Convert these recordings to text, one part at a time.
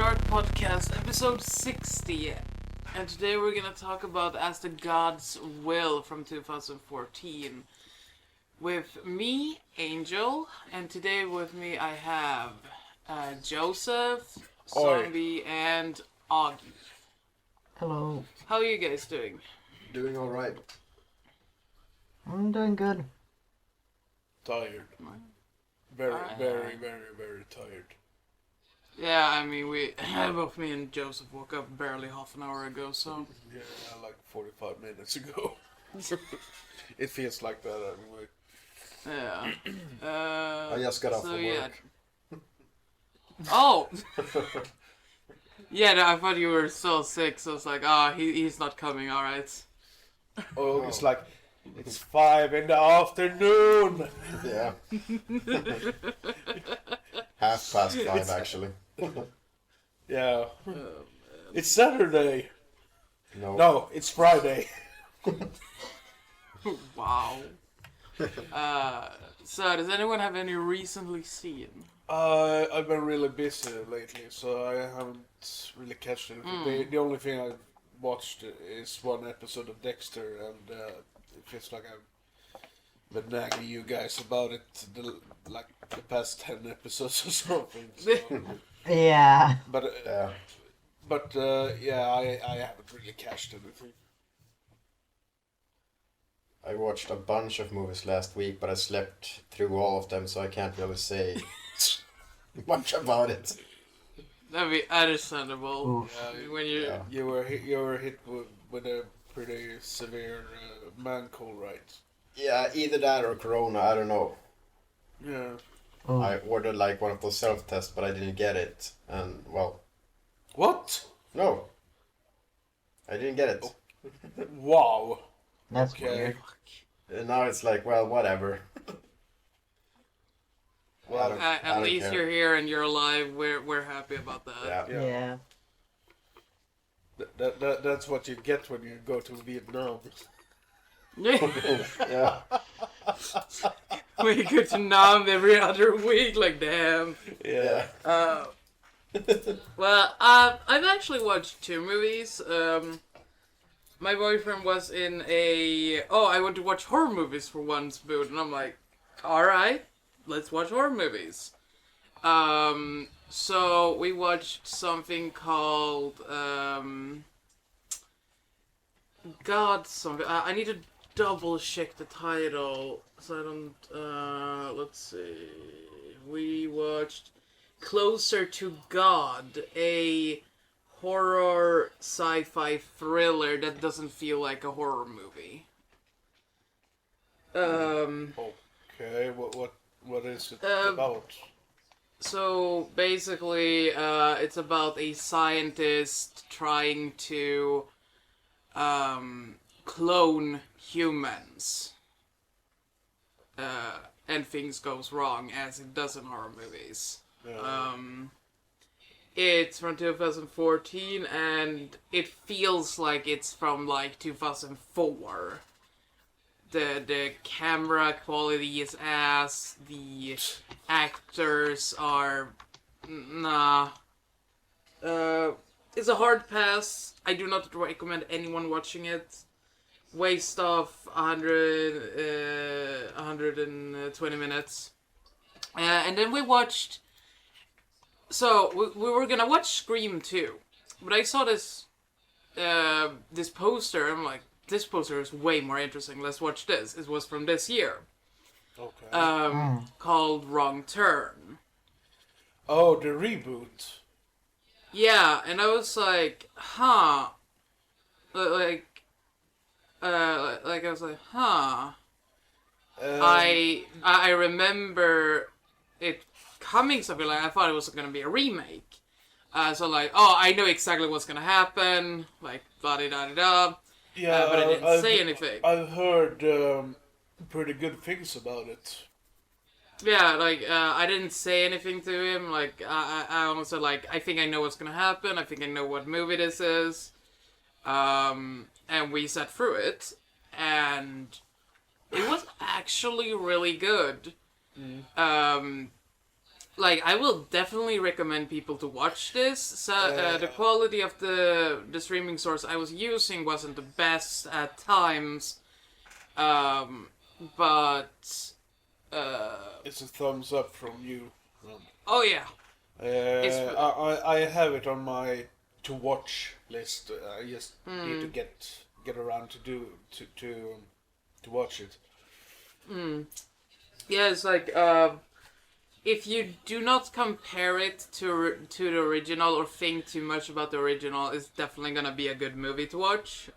Art Podcast, episode 60. And today we're gonna talk about As the Gods Will from 2014. With me, Angel, and today with me I have Josef, Zombie, and Ogge. Hello. How are you guys doing? Doing alright. I'm doing good. Tired. Very tired. Yeah, I mean, both me and Joseph woke up barely half an hour ago, so... Yeah, like 45 minutes ago. It feels like that anyway. Yeah. I just got off from work. Yeah. Oh! Yeah, no, I thought you were still sick, so it's like, he's not coming, alright. Oh, it's like, it's 5 in the afternoon! Yeah. 5:30 actually. Yeah. It's Saturday. No. It's Friday. Wow. So, does anyone have any recently seen? I've been really busy lately, so I haven't really catched anything. The only thing I've watched is one episode of Dexter, and it feels like I've been nagging you guys about it the past 10 episodes or something. So. Yeah. But I haven't really catched anything. I watched a bunch of movies last week, but I slept through all of them, so I can't really say much about it. That'd be understandable. Oof. When you... Yeah. You were hit with a pretty severe man cold, right? Yeah, either that or Corona, I don't know. Yeah. Oh. I ordered like one of those self-tests, but I didn't get it. And, well, What? no. I didn't get it. Wow. That's Okay. weird. And now it's like, well, whatever. Well, I At don't least care. you're here and you're alive. We're happy about that. Yeah. Yeah. That's what you get when you go to Vietnam. Yeah. We go to Nam every other week. Like, damn. Yeah. Well, I've actually watched 2 movies. My boyfriend was in I want to watch horror movies for once mood, and I'm like, alright, let's watch horror movies. So we watched something called, I need to double check the title, so I don't, let's see. We watched Closer to God, a horror sci-fi thriller that doesn't feel like a horror movie. Okay, what is it about? So basically, it's about a scientist trying to clone humans, and things goes wrong, as it does in horror movies. It's from 2014, and it feels like it's from like 2004. The camera quality is ass. The actors are nah. It's a hard pass. I do not recommend anyone watching it. Waste of 120 minutes. And then we watched. So we were gonna watch Scream 2, but I saw this poster. I'm like, this poster is way more interesting. Let's watch this. It was from this year. Okay. Called Wrong Turn. Oh, the reboot. Yeah, and I was like, huh. I was like, huh. I remember it coming something like, I thought it was gonna be a remake. So like, I know exactly what's gonna happen. Like, blah-de-da-de-da. Yeah, but I didn't say anything. I've heard pretty good things about it. Yeah, like, I didn't say anything to him. Like, I almost said, like, I think I know what's gonna happen. I think I know what movie this is. And we sat through it. And it was actually really good. like I will definitely recommend people to watch this. So the quality of the streaming source I was using wasn't the best at times, but It's a thumbs up from you. oh yeah, I have it on my to watch list. I just need to get around to watch it. yeah. It's like if you do not compare it to the original or think too much about the original, it's definitely gonna be a good movie to watch.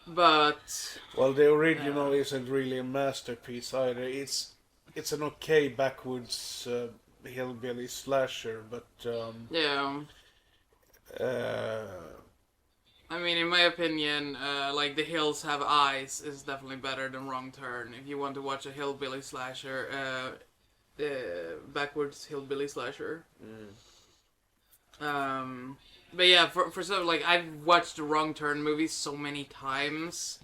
But Well, the original isn't really a masterpiece either. It's an okay backwoods hillbilly slasher, but yeah. I mean, in my opinion, like The Hills Have Eyes is definitely better than Wrong Turn. If you want to watch a hillbilly slasher, backwards hillbilly slasher. But yeah, for some like I've watched the Wrong Turn movies so many times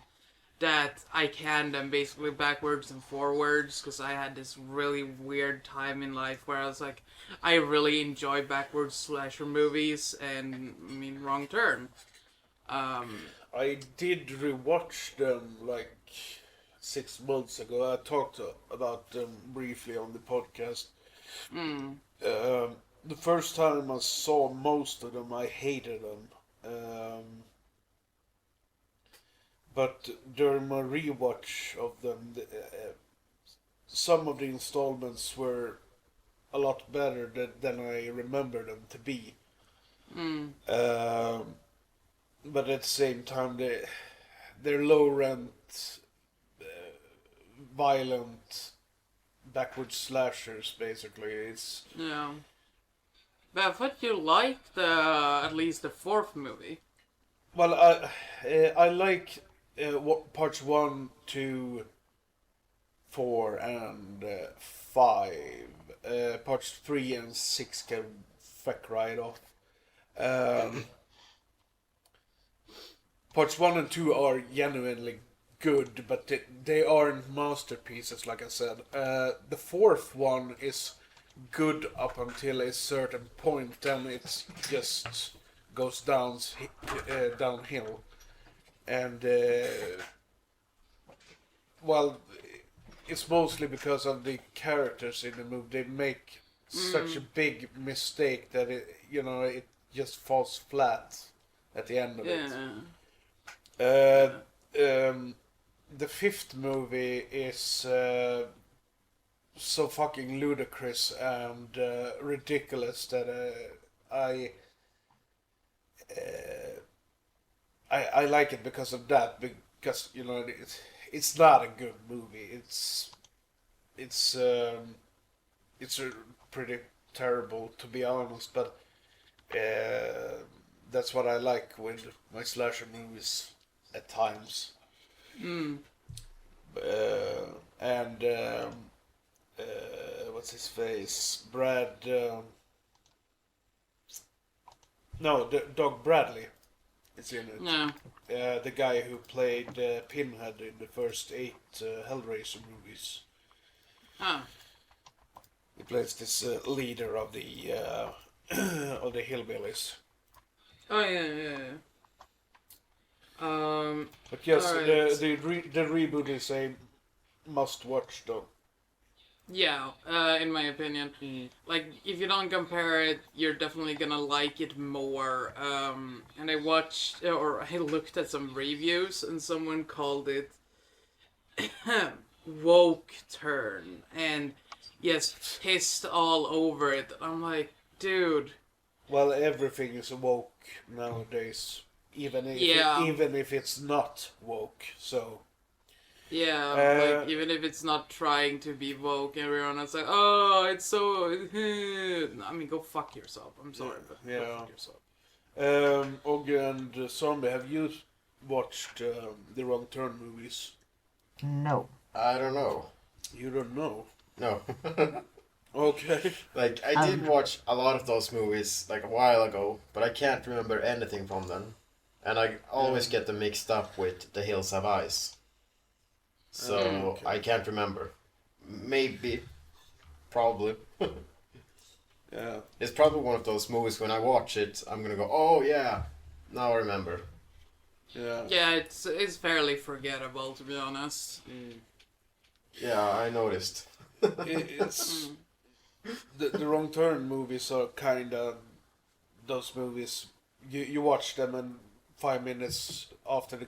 that I can them basically backwards and forwards because I had this really weird time in life where I was like, I really enjoy backwards slasher movies, and I mean Wrong Turn. I did rewatch them like 6 months ago. I talked about them briefly on the podcast. The first time I saw most of them, I hated them. But during my rewatch of them, some of the installments were a lot better than I remember them to be. But at the same time, they're low rent, violent, backward slashers. Basically, it's Yeah. But I thought you liked at least the fourth movie. well, I like parts 1, 2, 4, and 5. Parts 3 and 6 can fuck right off. Parts 1 and 2 are genuinely good, but they aren't masterpieces, like I said. The fourth one is good up until a certain point, then it just goes downhill. And, well, it's mostly because of the characters in the movie. They make such a big mistake that it just falls flat at the end of it. The fifth movie is so fucking ludicrous and ridiculous that I like it because of that. Because it's not a good movie. It's pretty terrible, to be honest. But that's what I like with my slasher movies at times. And what's his face? Doug Bradley is in it. Yeah. The guy who played Pinhead in the first 8 Hellraiser movies. Ah. He plays this leader of the of the hillbillies. Oh yeah. But yes, alright. the reboot is a must-watch though. Yeah, in my opinion. Like, if you don't compare it, you're definitely gonna like it more. And I watched, or I looked at some reviews, and someone called it woke turn, and yes, pissed all over it. I'm like, dude. Well, everything is woke nowadays, even if it's not woke. So Yeah, like, even if it's not trying to be woke, everyone is like, oh, it's so... I mean, go fuck yourself. I'm sorry, but go fuck yourself. Ogge and Zombie, have you watched the Wrong Turn movies? No. I don't know. You don't know? No. Okay. Like, I did watch a lot of those movies, like, a while ago, but I can't remember anything from them. And I always get them mixed up with The Hills Have Eyes. So, Okay. I can't remember. Maybe Probably. Yeah. It's probably one of those movies when I watch it, I'm gonna go, oh yeah, now I remember. Yeah. Yeah, it's fairly forgettable, to be honest. Yeah, I noticed. It's the Wrong Turn movies are kind of those movies. You watch them and 5 minutes after the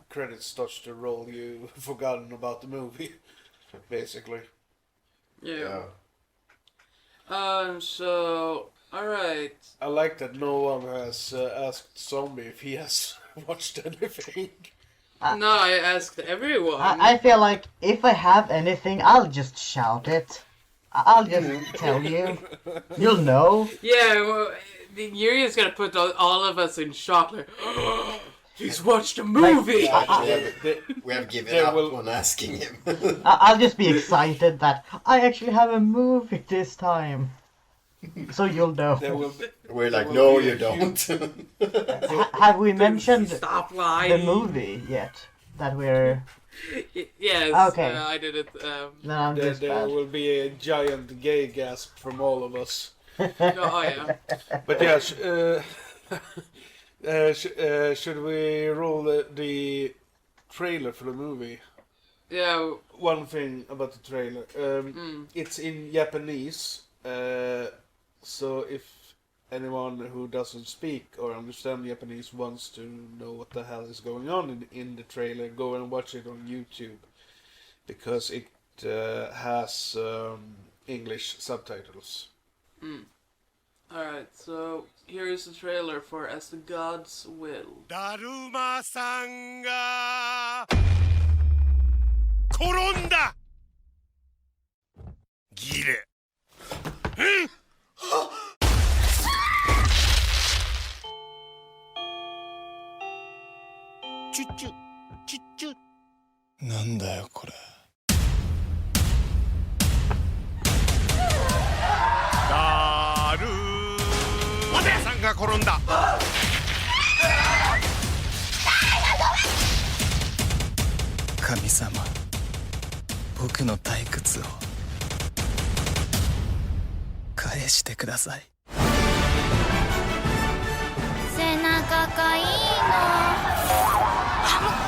credits starts to roll, you've forgotten about the movie, basically. Yeah. So, alright. I like that no one has asked Zombie if he has watched anything. No, I asked everyone. I feel like if I have anything, I'll just shout it. I'll just tell you. You'll know. Yeah, well, Yuri's gonna put all of us in shock, like, he's watched a movie! We have given There up will- on asking him. I'll just be excited that I actually have a movie this time. So you'll know. There will be, We're like, will no, be you a don't. Have we mentioned Stop lying! the movie yet? That we're... Yes, Okay. I did it. Then I'm there, just there bad. will be a giant gay gasp from all of us. Oh, yeah. But yeah, should we roll the trailer for the movie? Yeah, One thing about the trailer, it's in Japanese, so if anyone who doesn't speak or understand Japanese wants to know what the hell is going on in the trailer, go and watch it on YouTube, because it has English subtitles. alright, so here is the trailer for As the Gods Will. だるまさんが転んだギレチュッチュチュッチュなんだよこれだるまさんが転んだ神様僕の退屈を返してください背中かいい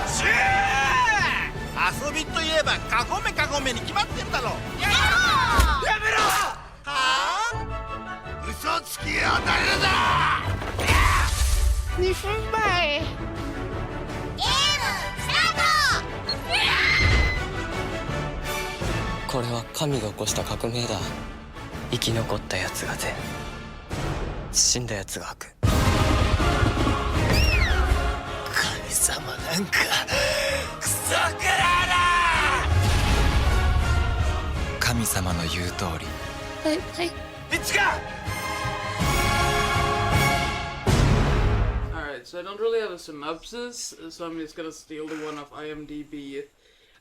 シュー遊びといえばカゴメカゴメに決まってるだろやめろはあ嘘つきは誰だ2分前のゲームスタートこれは神が起こした革命だ生き残ったやつが善死んだやつが悪神様なんかクソくらだ神様の言う通りはいはいいつか Alright, so I don't really have a synopsis, so I'm just gonna steal the one off IMDb.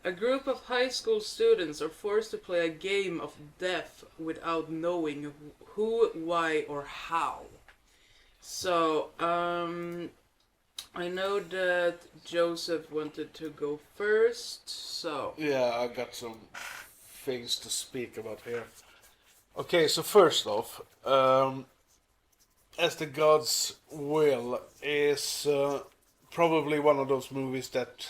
A group of high school students are forced to play a game of death without knowing who, why, or how. So, I know that Joseph wanted to go first, so... Yeah, I got some things to speak about here. Okay, so first off, As the Gods Will is probably one of those movies that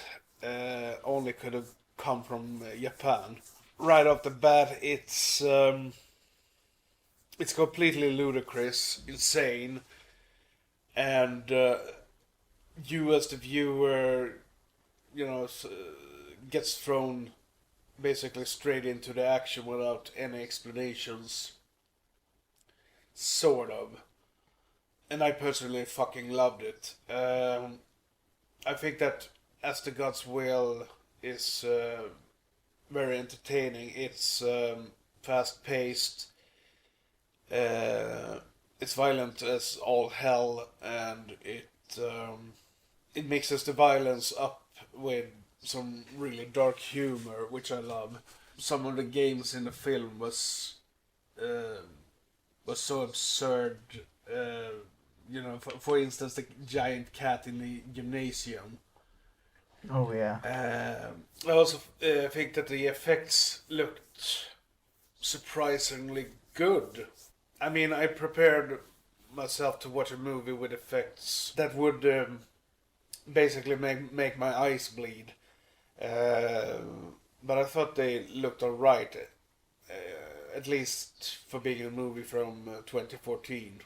only could have come from Japan. Right off the bat, it's completely ludicrous, insane, and you as the viewer, gets thrown basically straight into the action without any explanations. Sort of. And I personally fucking loved it. I think that As the Gods Will is very entertaining. It's fast-paced. It's violent as all hell, and it mixes the violence up with some really dark humor, which I love. Some of the games in the film was so absurd. For instance, the giant cat in the gymnasium. Oh yeah. I also think that the effects looked surprisingly good. I mean, I prepared myself to watch a movie with effects that would basically make my eyes bleed. But I thought they looked alright, at least for being a movie from 2014.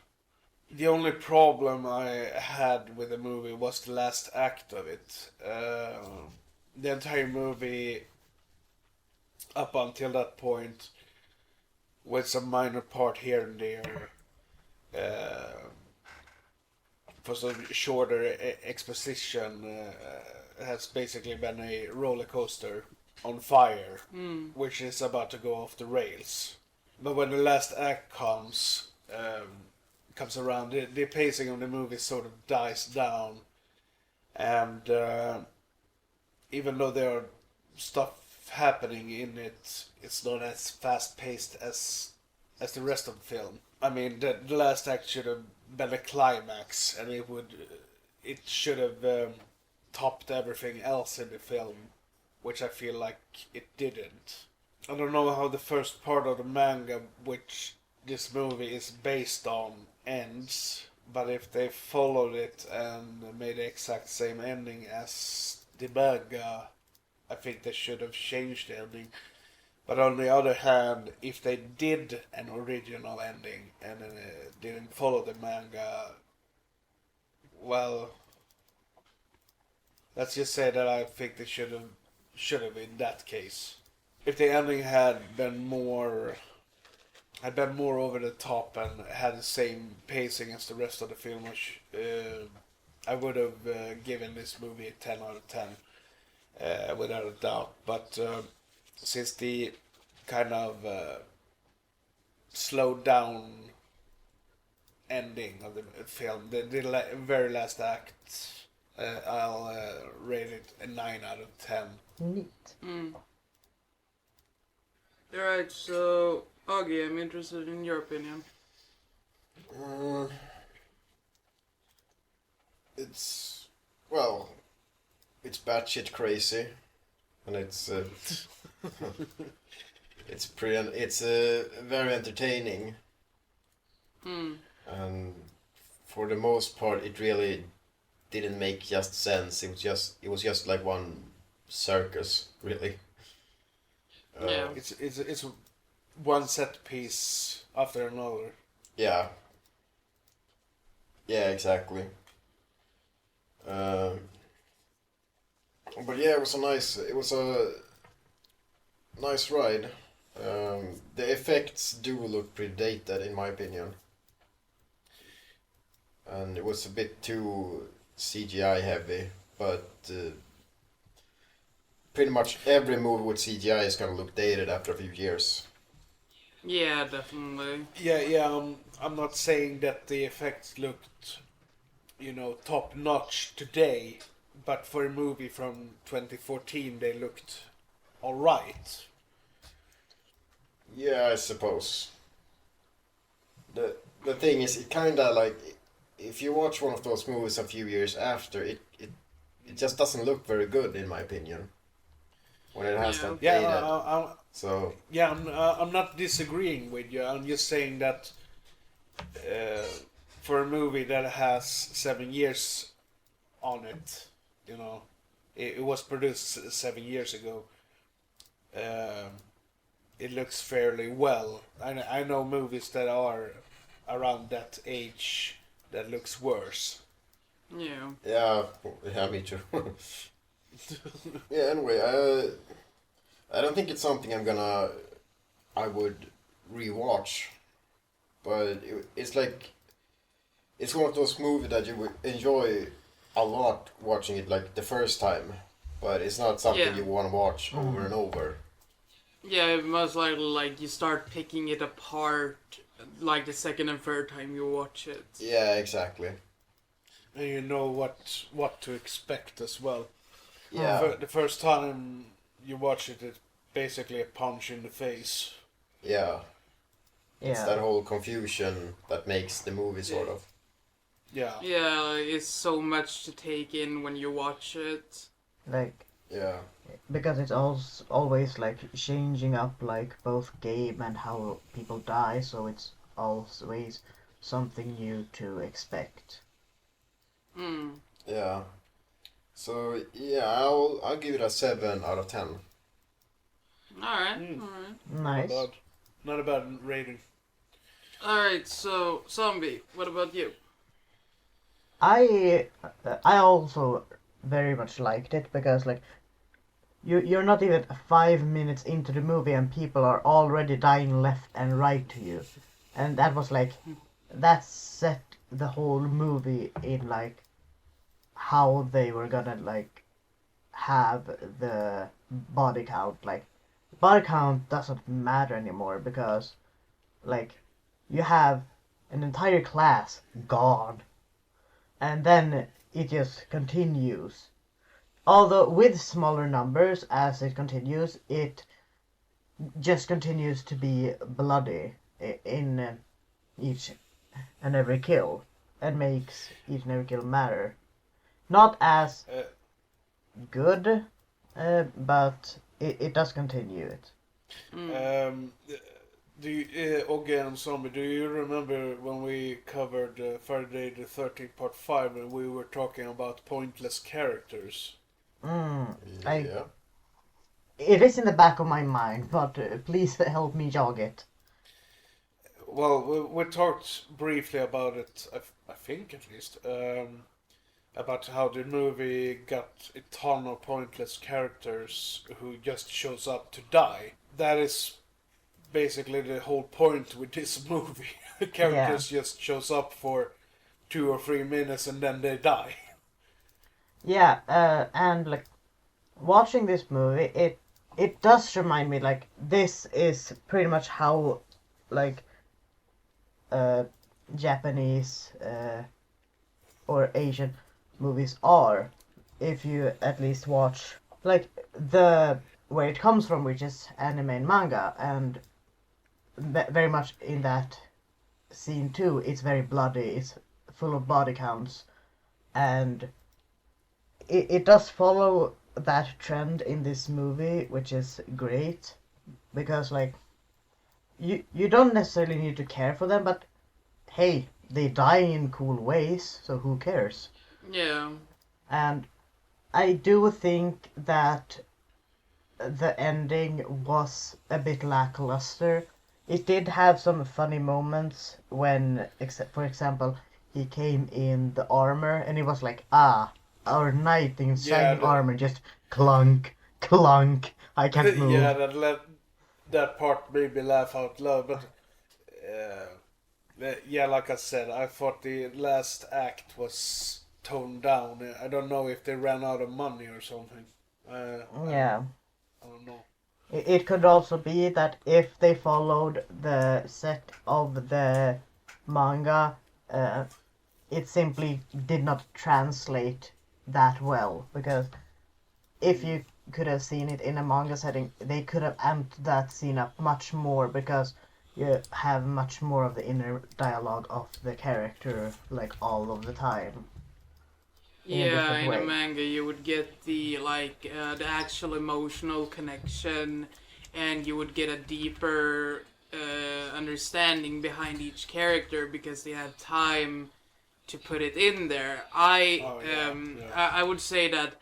The only problem I had with the movie was the last act of it. The entire movie, up until that point, with some minor part here and there, for some shorter exposition, has basically been a roller coaster on fire, which is about to go off the rails. But when the last act comes around, the pacing of the movie sort of dies down, and even though there are stuff happening in it, it's not as fast paced as the rest of the film. I mean, the last act should have been a climax, and it should have topped everything else in the film, which I feel like it didn't. I don't know how the first part of the manga, which this movie is based on, ends, but if they followed it and made the exact same ending as the manga, I think they should have changed the ending. But on the other hand, if they did an original ending and didn't follow the manga, well, let's just say that I think they should have in that case. If the ending had been more over the top and had the same pacing as the rest of the film, I would have given this movie a 10 out of 10, without a doubt. But since the kind of slowed down ending of the film, the very last act, I'll rate it a 9 out of 10. Neat. Alright, so Ogge, I'm interested in your opinion. It's batshit crazy, and it's it's very entertaining, and for the most part, it really didn't make just sense. It was just like one circus, really. Yeah. It's one set piece after another. Yeah. Yeah, exactly. But yeah, it was a nice ride. The effects do look pretty dated, in my opinion, and it was a bit too CGI heavy. But pretty much every movie with CGI is gonna look dated after a few years. Yeah, definitely. Yeah. I'm not saying that the effects looked, top notch today, but for a movie from 2014, they looked all right. Yeah, I suppose. The thing is, it kind of like, if you watch one of those movies a few years after, it just doesn't look very good, in my opinion, when it has that Yeah, data. So yeah, I'm not disagreeing with you. I'm just saying that for a movie that has 7 years on it, it was produced 7 years ago. It looks fairly well. I know movies that are around that age that looks worse. Yeah. yeah, me too. Yeah. Anyway, I don't think it's something I would rewatch, but it's one of those movies that you would enjoy a lot watching it like the first time, but it's not something you want to watch over and over. Yeah, most likely, like, you start picking it apart, like, the second and third time you watch it. Yeah, exactly. And you know what to expect as well. Yeah. The first time you watch it, it's basically a punch in the face. Yeah. It's Yeah. that whole confusion that makes the movie sort of. Yeah. Yeah, like, it's so much to take in when you watch it. Like, Yeah. because it's also always like changing up like both game and how people die, so it's always something new to expect. Mm. Yeah. So yeah, I'll give it a 7 out of 10. Alright, Mm. alright. Not Nice. bad. Not a bad rating. Alright, so Zombie, what about you? I also very much liked it because like you're not even 5 minutes into the movie and people are already dying left and right to you, and that was like that set the whole movie in like how they were gonna like have the body count. Like body count doesn't matter anymore because like you have an entire class gone, and then it just continues. Although with smaller numbers as it continues, it just continues to be bloody in each and every kill, and makes each and every kill matter. Not as Uh, good, but it does continue it. Um, do you, Ogge and Zombie, do you remember when we covered Friday the 13th Part 5 and we were talking about pointless characters? I Yeah. It is in the back of my mind, but please help me jog it. Well, we talked briefly about it, I think at least, about how the movie got a ton of pointless characters who just shows up to die. That is basically the whole point with this movie. Characters just shows up for 2 or 3 minutes and then they die. Yeah, and like watching this movie, it does remind me like this is pretty much how like uh Japanese or Asian movies are. If you at least watch like the where it comes from, which is anime and manga, and very much in that scene too, it's very bloody. It's full of body counts, and it does follow that trend in this movie, which is great because like you don't necessarily need to care for them, but hey, they die in cool ways, so who cares? Yeah. And I do think that the ending was a bit lackluster. It did have some funny moments when, for example, he came in the armor and it was like, ah, our knight in Yeah, shining armor just clunk, clunk. I can't move. yeah, that part made me laugh out loud. But yeah, like I said, I thought the last act was toned down. I don't know if they ran out of money or something. Yeah. I don't know. It could also be that if they followed the set of the manga, it simply did not translate that well. Because if you could have seen it in a manga setting, they could have amped that scene up much more because you have much more of the inner dialogue of the character, like all of the time. In a Yeah, different in a way. manga you would get the the actual emotional connection, and you would get a deeper understanding behind each character because they had time to put it in there. Oh, yeah, yeah. I would say that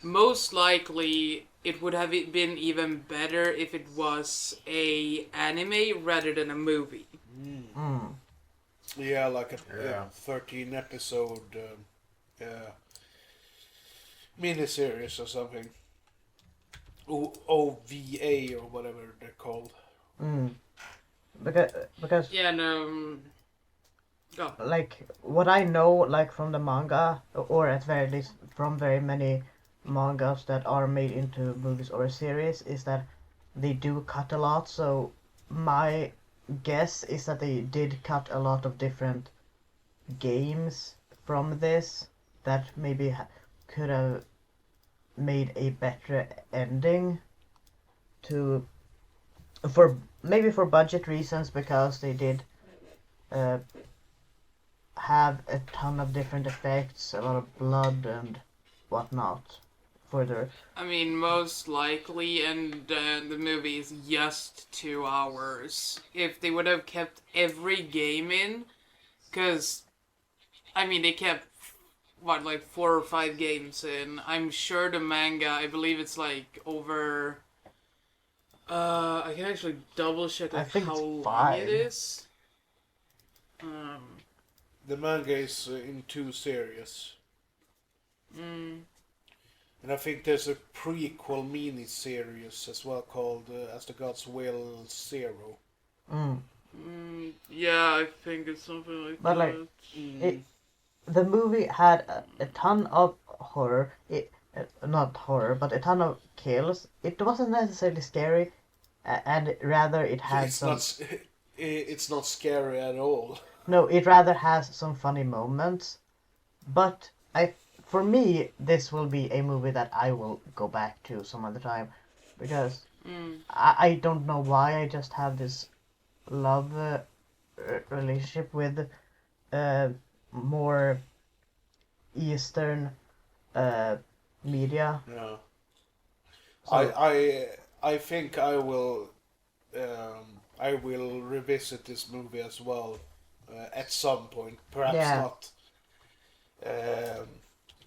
most likely it would have been even better if it was a anime rather than a movie. Mm. Yeah, like a Yeah. 13 episode miniseries or something. OVA or whatever they're called. Mm. Because Yeah, no. Go. like what I know like from the manga, or at very least from very many mangas that are made into movies or a series, is that they do cut a lot. So my guess is that they did cut a lot of different games from this that maybe could have made a better ending to for maybe for budget reasons, because they did uh, have a ton of different effects, a lot of blood and whatnot for the. I mean, most likely, and the movie is just 2 hours. If they would have kept every game in, because, I mean, they kept, what, like 4 or 5 games in. I'm sure the manga, I believe it's like over. I can actually double check I like think how it's long 5. it is. The manga is in 2 series. And I think there's a prequel mini-series as well called As the Gods Will Zero. Yeah, I think it's something like But, that. like, the movie had a ton of horror. Not horror, but a ton of kills. It wasn't necessarily scary, and rather it had It's some. not. It's not scary at all. No, it rather has some funny moments. But for me, this will be a movie that I will go back to some other time, because I don't know why I just have this love relationship with more Eastern media. Yeah. So- I think I will revisit this movie as well at some point. Perhaps Yeah. not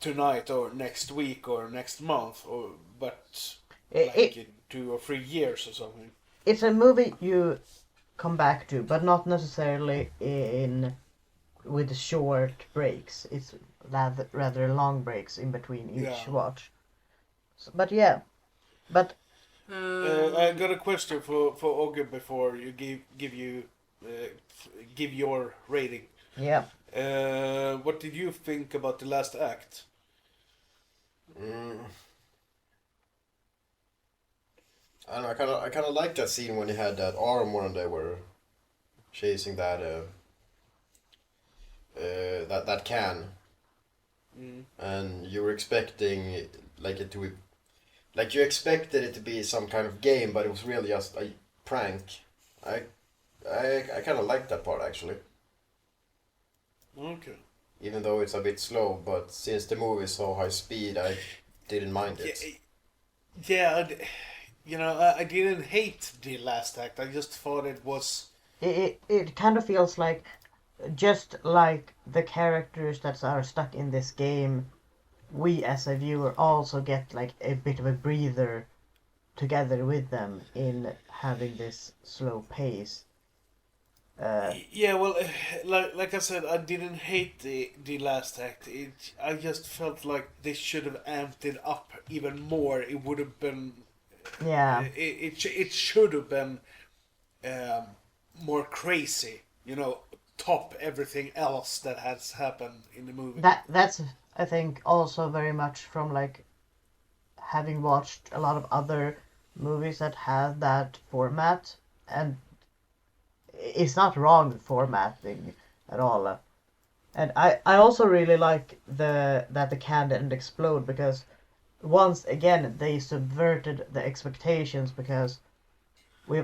tonight or next week or next month, but like in 2 or 3 years or something. It's a movie you come back to, but not necessarily with short breaks. It's rather long breaks in between each Yeah. watch. But yeah, but I got a question for Ogge before you give your rating. yeah, What did you think about the last act? I don't know. I kind of like that scene when he had that arm when they were chasing that that can, and you were expecting like it to, like you expected it to be some kind of game, but it was really just a prank. I kind of like that part actually, Okay. even though it's a bit slow. But since the movie is so high speed, I didn't mind it. Yeah, I didn't hate the last act. I just thought it was. it kind of feels like, just like the characters that are stuck in this game, we as a viewer also get like a bit of a breather together with them in having this slow pace. Yeah, well, like I said, I didn't hate the last act. I just felt like they should have amped it up even more. It would have been. Yeah, It should have been more crazy. Top everything else that has happened in the movie. that's I think also very much from like having watched a lot of other movies that have that format, and it's not wrong formatting at all. And I also really like that the can didn't explode, because once again they subverted the expectations, because we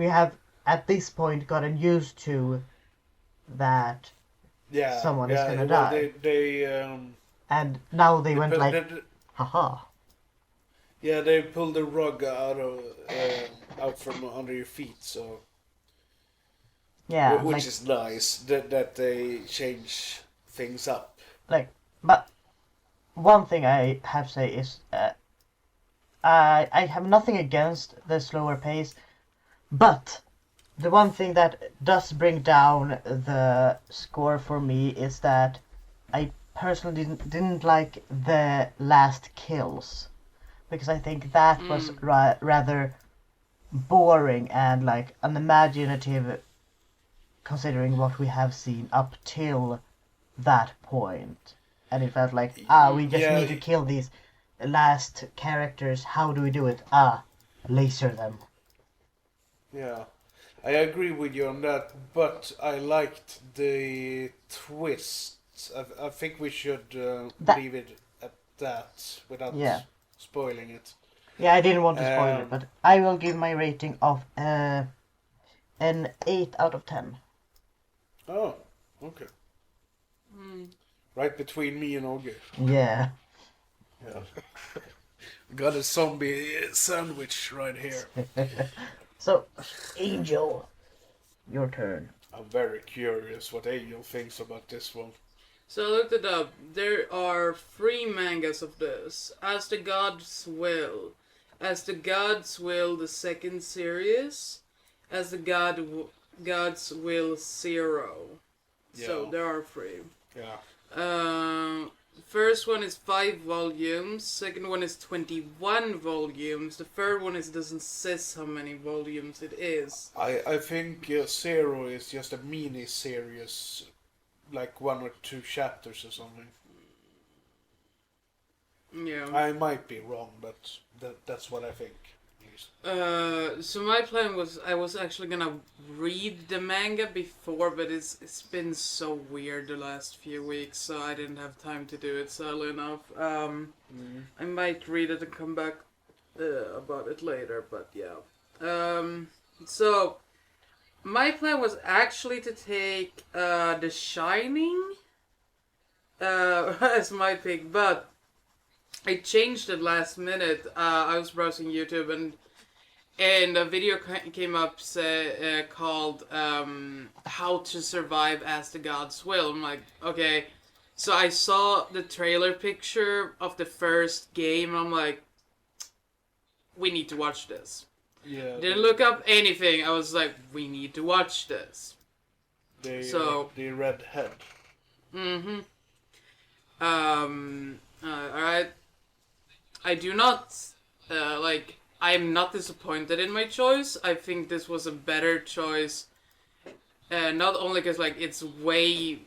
have at this point gotten used to that Yeah, someone is gonna well, die. They And now they went pulled- like, they- haha. yeah, they pulled the rug out from under your feet. So Yeah, which like, is nice that they change things up. but one thing I have to say is, I have nothing against the slower pace, but the one thing that does bring down the score for me is that I personally didn't like the last kills, because I think that was rather boring and like unimaginative, considering what we have seen up till that point. And it felt like, we just Yeah. need to kill these last characters. How do we do it? Laser them. Yeah, I agree with you on that, but I liked the twist. I think we should leave it at that without Yeah. spoiling it. Yeah, I didn't want to spoil Um, it, but I will give my rating of an 8 out of 10. Oh, okay. Right between me and Ogge. Yeah. Yeah. Got a zombie sandwich right here. So, Angel, your turn. I'm very curious what Angel thinks about this one. So I looked it up. There are 3 mangas of this. As the Gods Will. As the Gods Will, the second series. As the Gods Will Zero. So Yeah. there are 3. Yeah. First one is 5 volumes. Second one is 21 volumes. The third one doesn't says how many volumes it is. I think Zero is just a mini series, like 1 or 2 chapters or something. Yeah. I might be wrong, but that's what I think. So my plan was I was actually gonna read the manga before, but it's been so weird the last few weeks, so I didn't have time to do it. Sadly enough, I might read it and come back about it later. But yeah, so my plan was actually to take The Shining as my pick, but I changed it last minute. I was browsing YouTube and a video came up called How to Survive as the Gods Will. I'm like, okay. So I saw the trailer picture of the first game and I'm like, we need to watch this. Yeah. Didn't look up anything. I was like, we need to watch this. The red head. Mm-hmm. Alright. I do not, I'm not disappointed in my choice. I think this was a better choice. Not only because, it's way,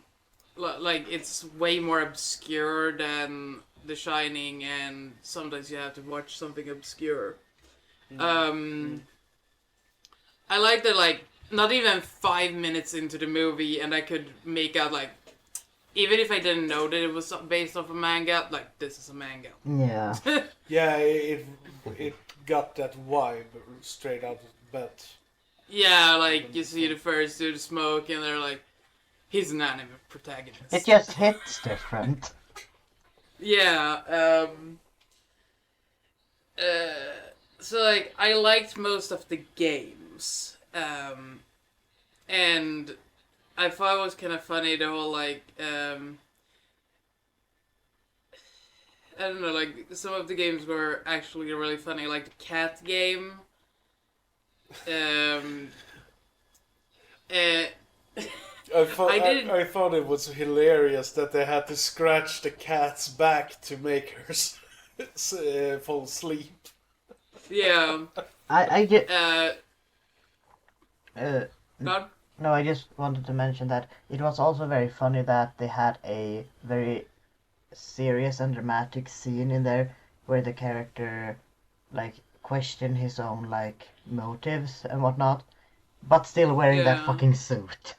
it's way more obscure than The Shining, and sometimes you have to watch something obscure. I like that, not even 5 minutes into the movie, and I could make out, even if I didn't know that it was based off a manga, this is a manga. Yeah. Yeah, it got that vibe straight out of the bat. Yeah, you see the first dude smoke, and they're like, he's an anime protagonist. It just hits different. Yeah, so, I liked most of the games, and I thought it was kind of funny, the whole, I don't know, some of the games were actually really funny, like the cat game. I thought it was hilarious that they had to scratch the cat's back to make her fall asleep. Yeah. I get. God? No, I just wanted to mention that it was also very funny that they had a very serious and dramatic scene in there where the character questioned his own motives and whatnot, but still wearing that fucking suit.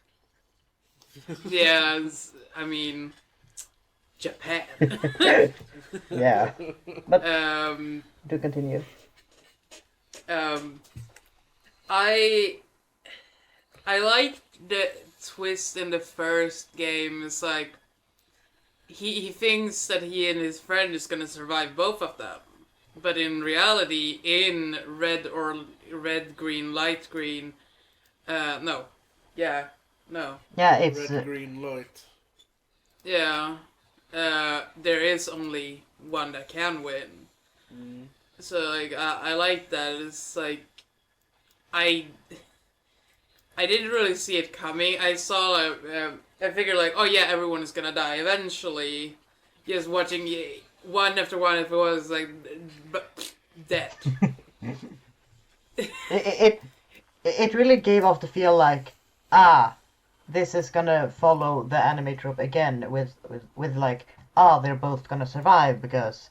Yeah, I mean, Japan. Yeah, but to continue. I liked the twist in the first game. It's he thinks that he and his friend is gonna survive both of them, but in reality, in red, green, light green, no, yeah, no, Yeah, it's Red, green, light. yeah, there is only one that can win. So I like that. It's I didn't really see it coming. I saw I figured oh yeah, everyone is gonna die eventually. Just watching one after one, if it was dead. it really gave off the feel this is gonna follow the anime trope again with they're both gonna survive because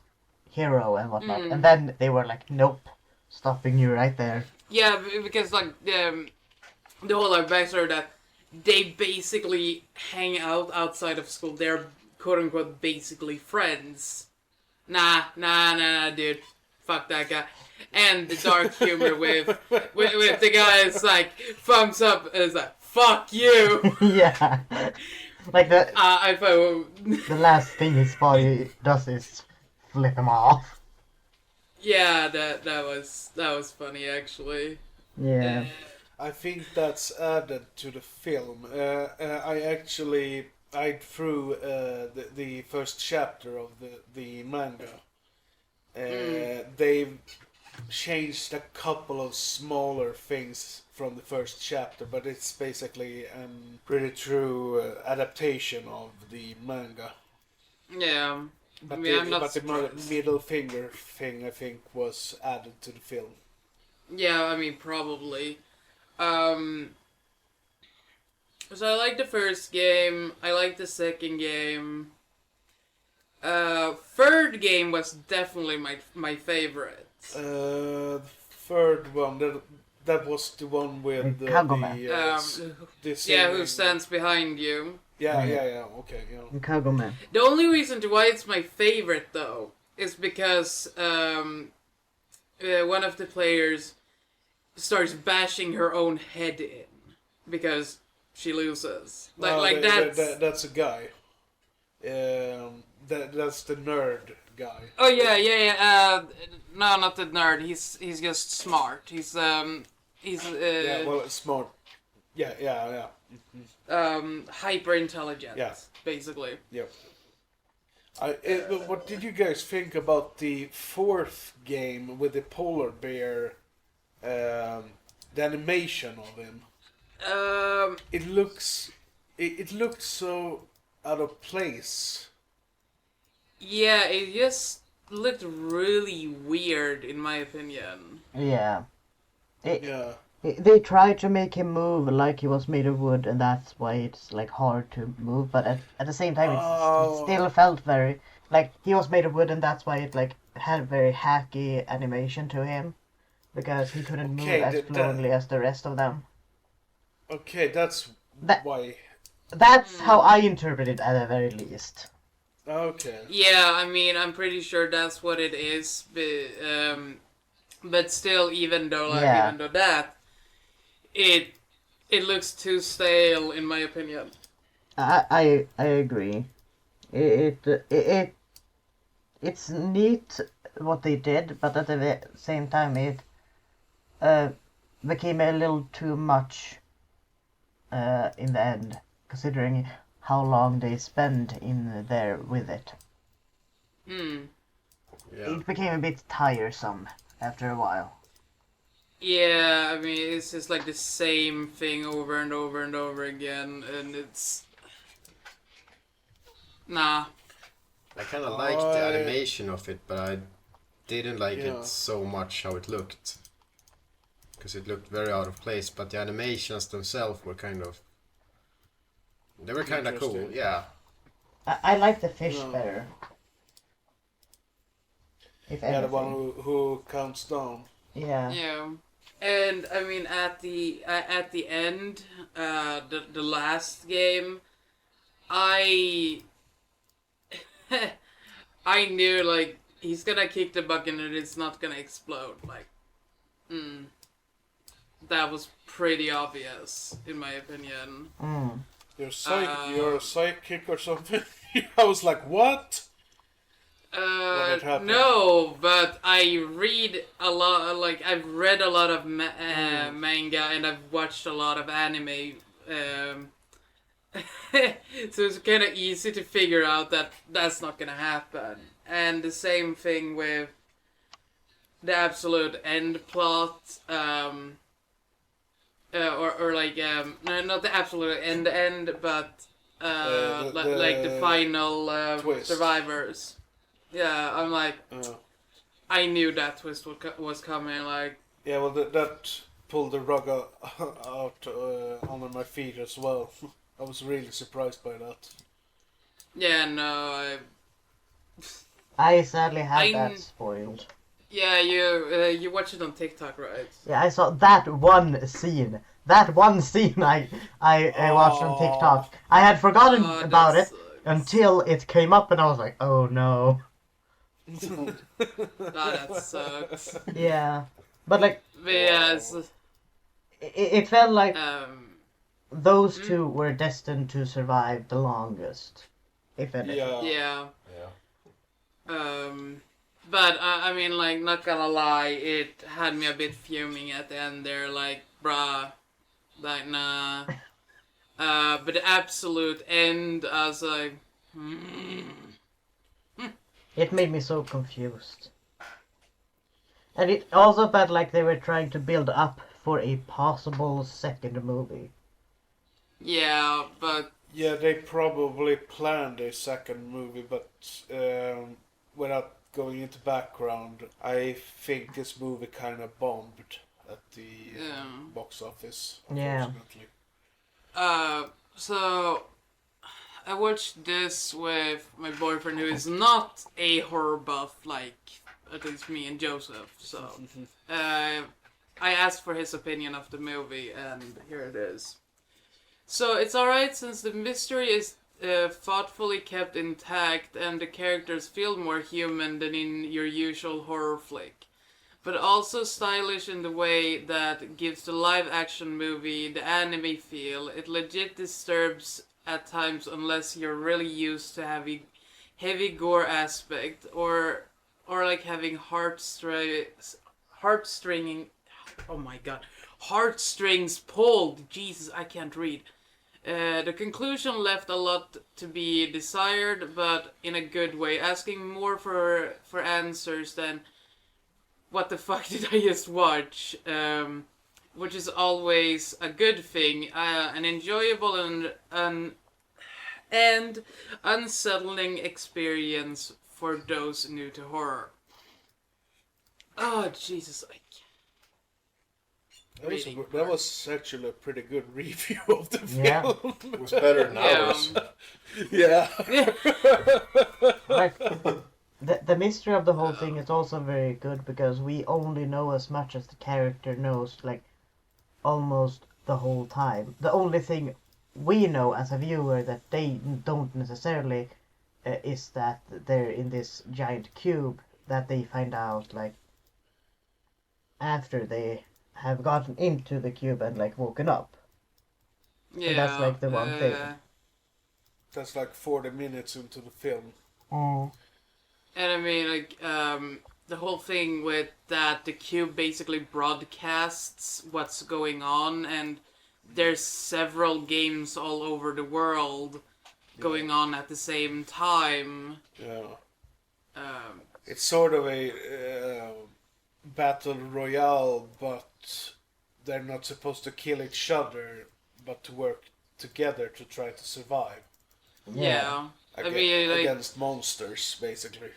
hero and whatnot, and then they were nope, stopping you right there. Yeah, because the whole backstory that they basically hang out outside of school. They're quote unquote basically friends. Nah, dude. Fuck that guy. And the dark humor with the guy is thumbs up is fuck you. Yeah. The I thought the last thing his body does is flip him off. Yeah, that was funny actually. Yeah. I think that's added to the film. I threw the first chapter of the manga. They've changed a couple of smaller things from the first chapter, but it's basically a pretty true adaptation of the manga. Yeah. But, I mean, I'm not but the surprised. middle finger thing, I think, was added to the film. Yeah, I mean, probably. So I like the first game. I like the second game. Third game was definitely my favorite. The third one, that was the one with Kagome. the Yeah, who singing- stands behind you? Yeah, okay, yeah. Kagome. The only reason to why it's my favorite though is because one of the players starts bashing her own head in because she loses. That's a guy. That's the nerd guy. Oh yeah. No, not the nerd. He's just smart. He's Yeah, well, smart. Yeah. hyper intelligent. Yeah. Basically. Yep. What did you guys think about the fourth game with the polar bear? The animation of him. It looked so out of place. Yeah, it just looked really weird in my opinion. Yeah. Yeah. They tried to make him move like he was made of wood, and that's why it's like hard to move. But at the same time, it still felt very like he was made of wood, and that's why it like had very hacky animation to him, because he couldn't move Okay, as that- fluently as the rest of them. Okay, that's That- why. That's how I interpret it at the very least. Okay. Yeah, I mean, I'm pretty sure that's what it is, but still, even though that, it looks too stale in my opinion. I agree. It's neat what they did, but at the same time it became a little too much in the end, considering how long they spent in there with it. Hmm. Yeah. It became a bit tiresome after a while. Yeah, I mean, it's just like the same thing over and over and over again, and it's... Nah. I kind of liked the animation of it, but I didn't like Yeah. it so much how it looked. Because it looked very out of place, but the animations themselves were kind of... They were kind of cool, Interesting. yeah. I like the fish Yeah. better. If Yeah, the anything. one who counts down. Yeah. Yeah. And, I mean, at the end, the last game, I knew, like, he's gonna kick the bucket and it's not gonna explode. Like, that was pretty obvious, in my opinion. Mm. You're a psychic or something? I was like, what? What happened? No, but I read a lot, like, I've read a lot of manga and I've watched a lot of anime, so it's kind of easy to figure out that that's not gonna happen. And the same thing with the absolute end plot, or like, no, not the absolute end, but like the final twist. survivors. Yeah, I'm like, Uh, I knew that twist was coming. Like, yeah, well, that pulled the rug out under my feet as well. I was really surprised by that. yeah, no, I sadly had I- that spoiled. yeah, you watch it on TikTok, right? Yeah, I saw that one scene. That one scene I watched on TikTok. I had forgotten Oh, about that it until it came up, and I was like, oh no. Oh, that sucks. Yeah, but like But yeah, it's, it felt like those Mm. two were destined to survive the longest, if anything. Yeah. yeah. Yeah. But I mean, like, not gonna lie, it had me a bit fuming at the end there. Like, bruh, like, nah. But the absolute end, I was like, It made me so confused. And it also felt like they were trying to build up for a possible second movie. yeah, but Yeah, they probably planned a second movie, but without going into background, I think this movie kind of bombed at the Yeah. box office, Yeah. unfortunately. So I watched this with my boyfriend, who is not a horror buff like at least me and Joseph. So I asked for his opinion of the movie, and here it is. So it's alright since the mystery is thoughtfully kept intact and the characters feel more human than in your usual horror flick. But also stylish in the way that gives the live action movie the anime feel. It legit disturbs at times unless you're really used to heavy gore aspect or like having heartstrings pulled. Jesus, I can't read. The conclusion left a lot to be desired, but in a good way, asking more for answers than what the fuck did I just watch, which is always a good thing, an enjoyable and unsettling experience for those new to horror. Oh Jesus, I That was actually a pretty good review of the Yeah. film. It was better than ours. Yeah. Like, the mystery of the whole thing is also very good because we only know as much as the character knows, like, almost the whole time. The only thing we know as a viewer that they don't necessarily is that they're in this giant cube that they find out, like, after they have gotten into the cube and, like, woken up. yeah. that's, like, the one thing. That's like 40 minutes into the film. And I mean, like, the whole thing with that, the cube basically broadcasts what's going on, and there's several games all over the world going on at the same time. Yeah. It's sort of a battle royale, but they're not supposed to kill each other, but to work together to try to survive. Yeah. I mean, like, against monsters, basically.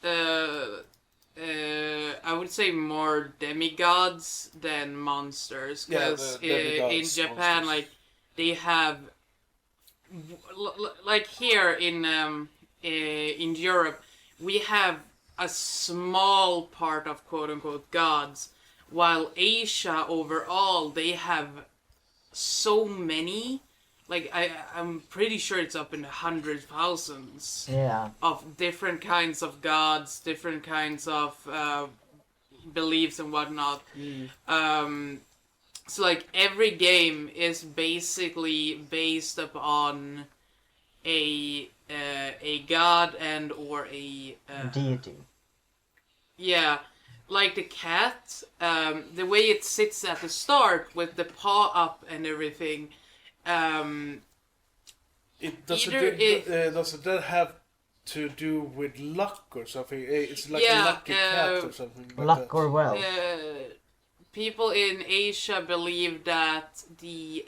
I would say more demigods than monsters, because the demigods, in Japan, monsters. like, they have, like here in Europe, we have a small part of quote unquote gods, while Asia overall they have so many. Like, I'm pretty sure it's up in the hundred thousands Yeah. of different kinds of gods, different kinds of beliefs and whatnot. So, like, every game is basically based upon a god and or a Deity. yeah, like the cat. The way it sits at the start with the paw up and everything. Doesn't that have to do with luck or something? It's like Yeah, a lucky cat or something like Luck that. or wealth. People in Asia believe that the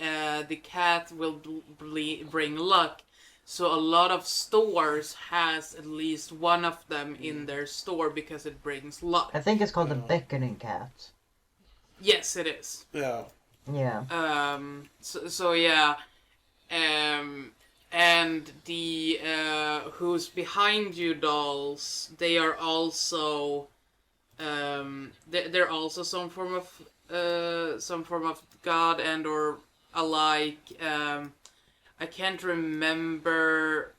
cat will bring luck, so a lot of stores has at least one of them in their store because it brings luck. I think it's called the beckoning cat. Yes, it is. Yeah. Yeah. So yeah, and the Who's Behind You dolls, they are also they're also some form of god and or alike. I can't remember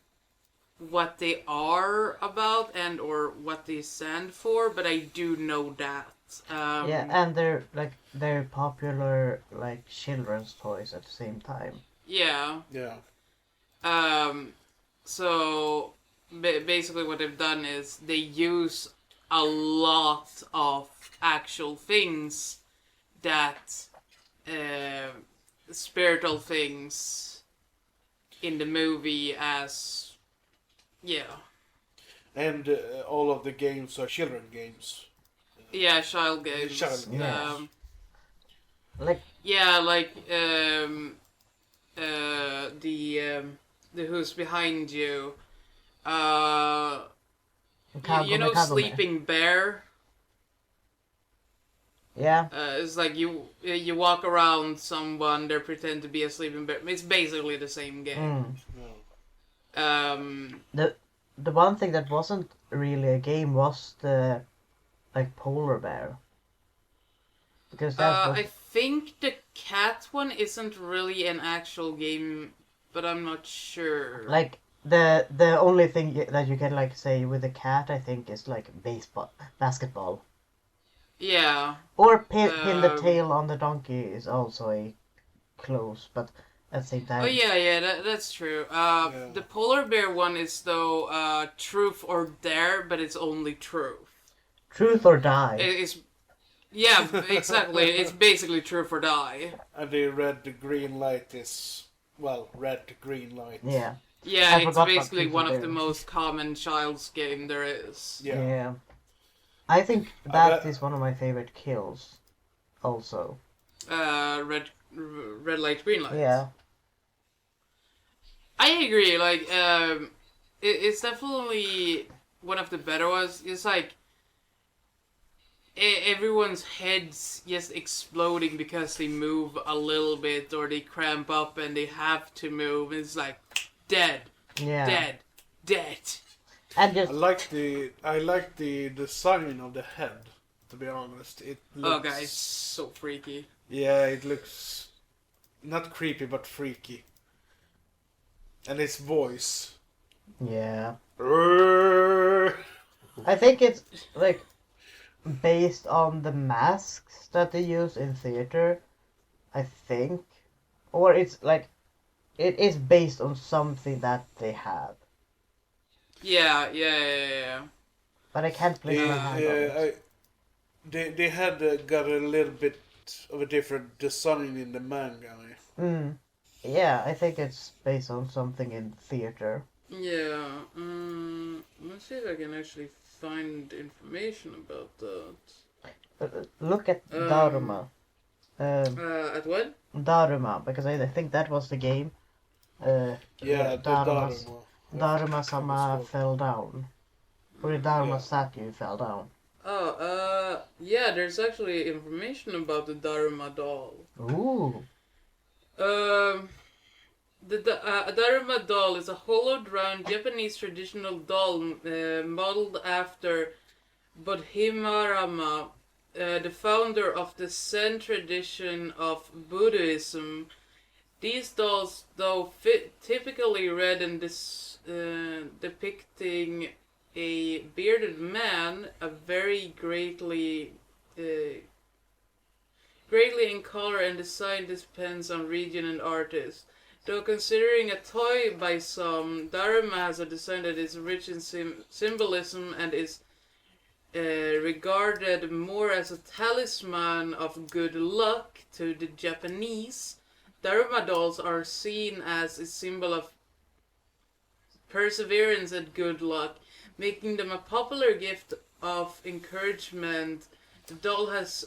what they are about and or what they stand for, but I do know that. Yeah, and they're popular, like, children's toys at the same time. Yeah. Yeah. So basically what they've done is they use a lot of actual things that spiritual things in the movie as And all of the games are children games. child games. Child games. Like, The Who's Behind You. You know Kagome. Sleeping Bear? Yeah. It's like you walk around someone, they pretend to be a sleeping bear. It's basically the same game. The one thing that wasn't really a game was the polar bear. Because that was I think the cat one isn't really an actual game, but I'm not sure. like the only thing that you can like say with the cat, I think, is like basketball. Yeah. Or pin the Um, tail on the donkey is also a close, but at the same time. Oh yeah, that's true. The polar bear one is though truth or dare, but it's only truth. Truth or die. It's yeah, exactly. It's basically truth or die. And the green light is, well, red, green light. Yeah. Yeah, I it's forgot about basically Truth or one of Dare. the most common child's game there is. Yeah. I think that is one of my favorite kills. Also. Red light, green light. Yeah. I agree. Like, it's definitely one of the better ones. It's like everyone's heads just exploding because they move a little bit or they cramp up and they have to move. It's like dead, Yeah. dead. And just I like the design of the head. To be honest, it looks. Oh, guys, so freaky. Yeah, it looks not creepy but freaky. And its voice. yeah. Rrrr. I think it's like based on the masks that they use in theater. I think, or it's like it is based on something that they have. Yeah. But I can't place my hand on it. They had got a little bit of a different design in the manga. Yeah, I think it's based on something in theater. Yeah. Let's see if I can actually find information about that. Look at Daruma. At what? Daruma, because I think that was the game. Yeah, the Daruma's- Daruma. Daruma-sama fell down. Or the Daruma statue fell down. Yeah, there's actually information about the Dharma doll. Ooh. A Dharma doll is a hollowed round Japanese traditional doll modeled after Bodhimarama, the founder of the Zen tradition of Buddhism. These dolls, though typically red and depicting a bearded man, a very greatly in color and design depends on region and artist. Though considering a toy by some, Dharma has a design that is rich in symbolism and is regarded more as a talisman of good luck to the Japanese. Dharma dolls are seen as a symbol of perseverance and good luck, making them a popular gift of encouragement. The doll has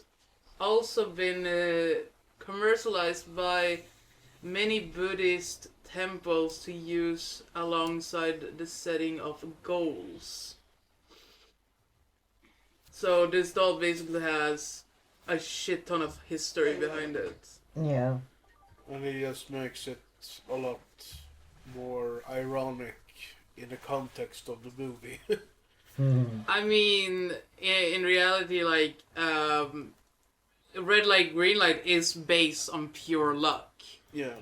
also been commercialized by many Buddhist temples to use alongside the setting of goals. So this doll basically has a shit ton of history behind it. Yeah. And it just makes it a lot more ironic in the context of the movie. I mean, in reality, like, red light, green light is based on pure luck. Yeah.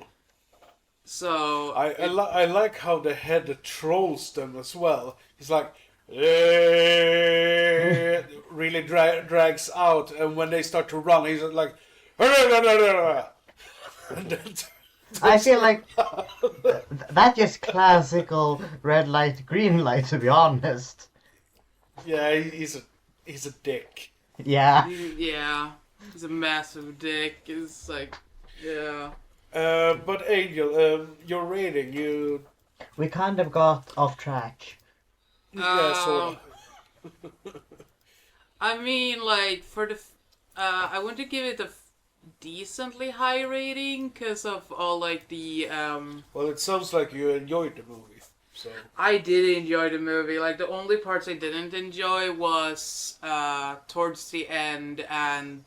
So I like how the head trolls them as well. He's like, really drags out, and when they start to run, he's like, and then I feel like that is classical red light, green light, to be honest. yeah, he's a he's a dick. Yeah. Yeah, he's a massive dick. It's like, yeah. But Angel, your rating, you We kind of got off track. yeah, sort of. I mean, like I want to give it a decently high rating because of all like the Well, it sounds like you enjoyed the movie, so I did enjoy the movie. Like the only parts I didn't enjoy was towards the end and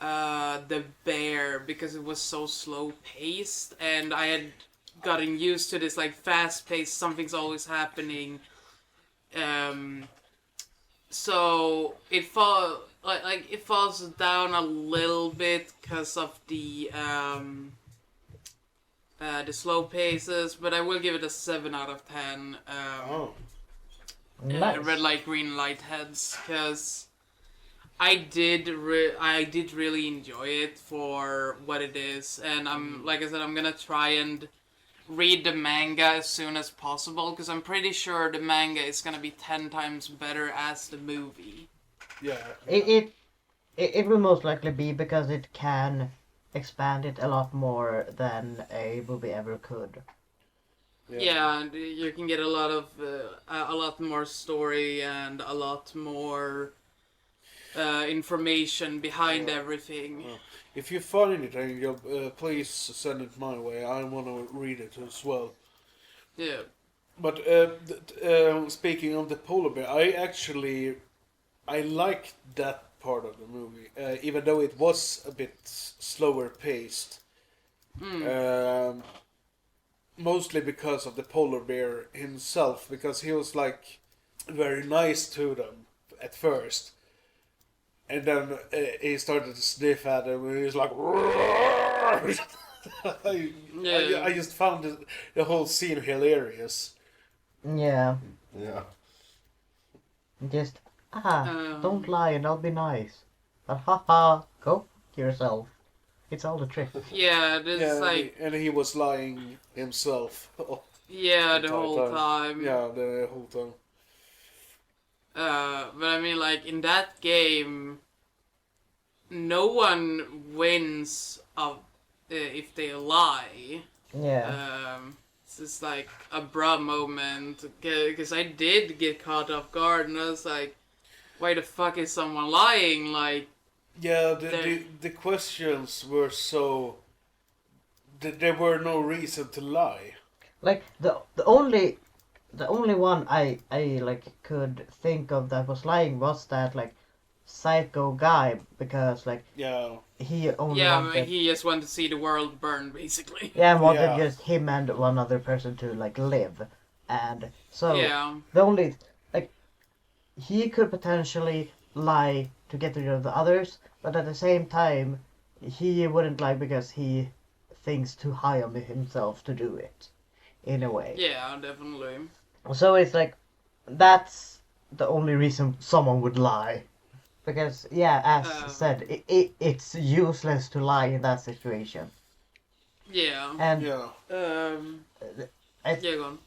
the bear because it was so slow paced and I had gotten used to this like fast paced. Something's always happening. So it it falls down a little bit because of the slow paces, but I will give it a 7 out of 10. oh, Nice. Red light, green light heads, because I did really enjoy it for what it is, and I'm like I said, I'm gonna try and read the manga as soon as possible because I'm pretty sure the manga is gonna be 10 times better as the movie. yeah. It will most likely be because it can expand it a lot more than a movie ever could. Yeah, and you can get a lot more story and a lot more information behind everything. If you find it, Angel, please send it my way. I want to read it as well. Yeah. But speaking of the polar bear, I liked that part of the movie, even though it was a bit slower paced. Mostly because of the polar bear himself, because he was like very nice to them at first, and then he started to sniff at him, and he was like, I just found the whole scene hilarious. Yeah. Yeah. Just, don't lie and I'll be nice. But haha, go yourself. It's all the trick. Yeah, there's Yeah, like and he was lying himself. the entire whole time. Yeah, the whole time. But I mean, like in that game, no one wins if they lie. Yeah. It's just like a bra moment because I did get caught off guard and I was like, why the fuck is someone lying? Like, Yeah, the questions were so. There were no reason to lie. Like the only one I like could think of that was lying was that like psycho guy, because like Yeah. he only yeah, wanted, he just wanted to see the world burn, basically. yeah, and wanted Yeah. just him and one other person to like live, and so Yeah. the only like he could potentially lie to get rid of the others, but at the same time he wouldn't lie because he thinks too high on himself to do it, in a way. Yeah, definitely. So it's like that's the only reason someone would lie. Because yeah, as said, it's useless to lie in that situation. Yeah. And Yeah. I, Yeah, go on.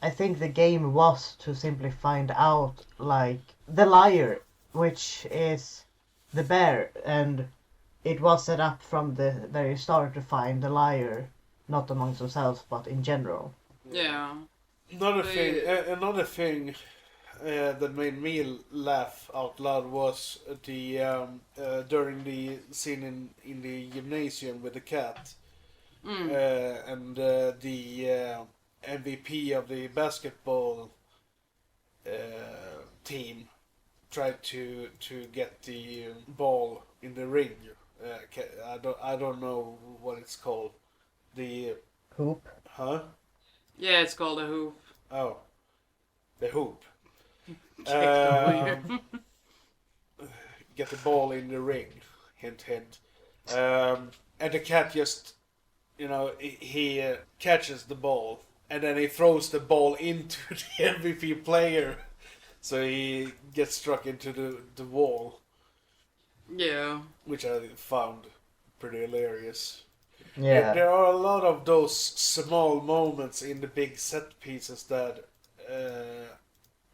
I think the game was to simply find out like the liar, which is the bear, and it was set up from the very start to find the liar, not amongst themselves but in general. Yeah. Another thing that made me laugh out loud was during the scene in the gymnasium with the cat, and the MVP of the basketball team tried to get the ball in the ring. I don't know what it's called. The Hoop. huh? Yeah, it's called a hoop. Oh, the hoop. W. Get the ball in the ring. Hint, hint. And the cat just, he catches the ball and then he throws the ball into the MVP player, so he gets struck into the wall, Yeah. which I found pretty hilarious. Yeah. There are a lot of those small moments in the big set pieces that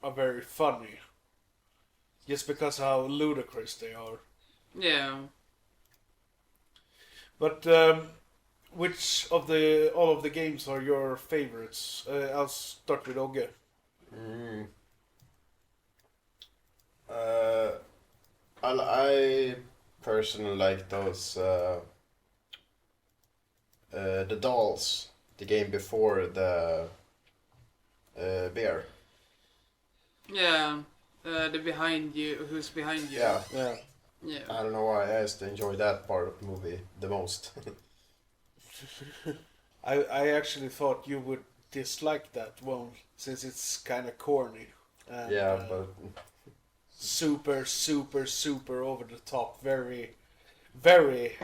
are very funny. just because how ludicrous they are. Yeah. But which of all of the games are your favorites? I'll start with Ogge. Mm. I personally like those the dolls, the game before the bear. Yeah. The behind you, who's behind you. Yeah, Yeah. Yeah. I don't know why I used to enjoy that part of the movie the most. I actually thought you would dislike that one since it's kind of corny. And, Yeah, but super, super, super over the top. Very, very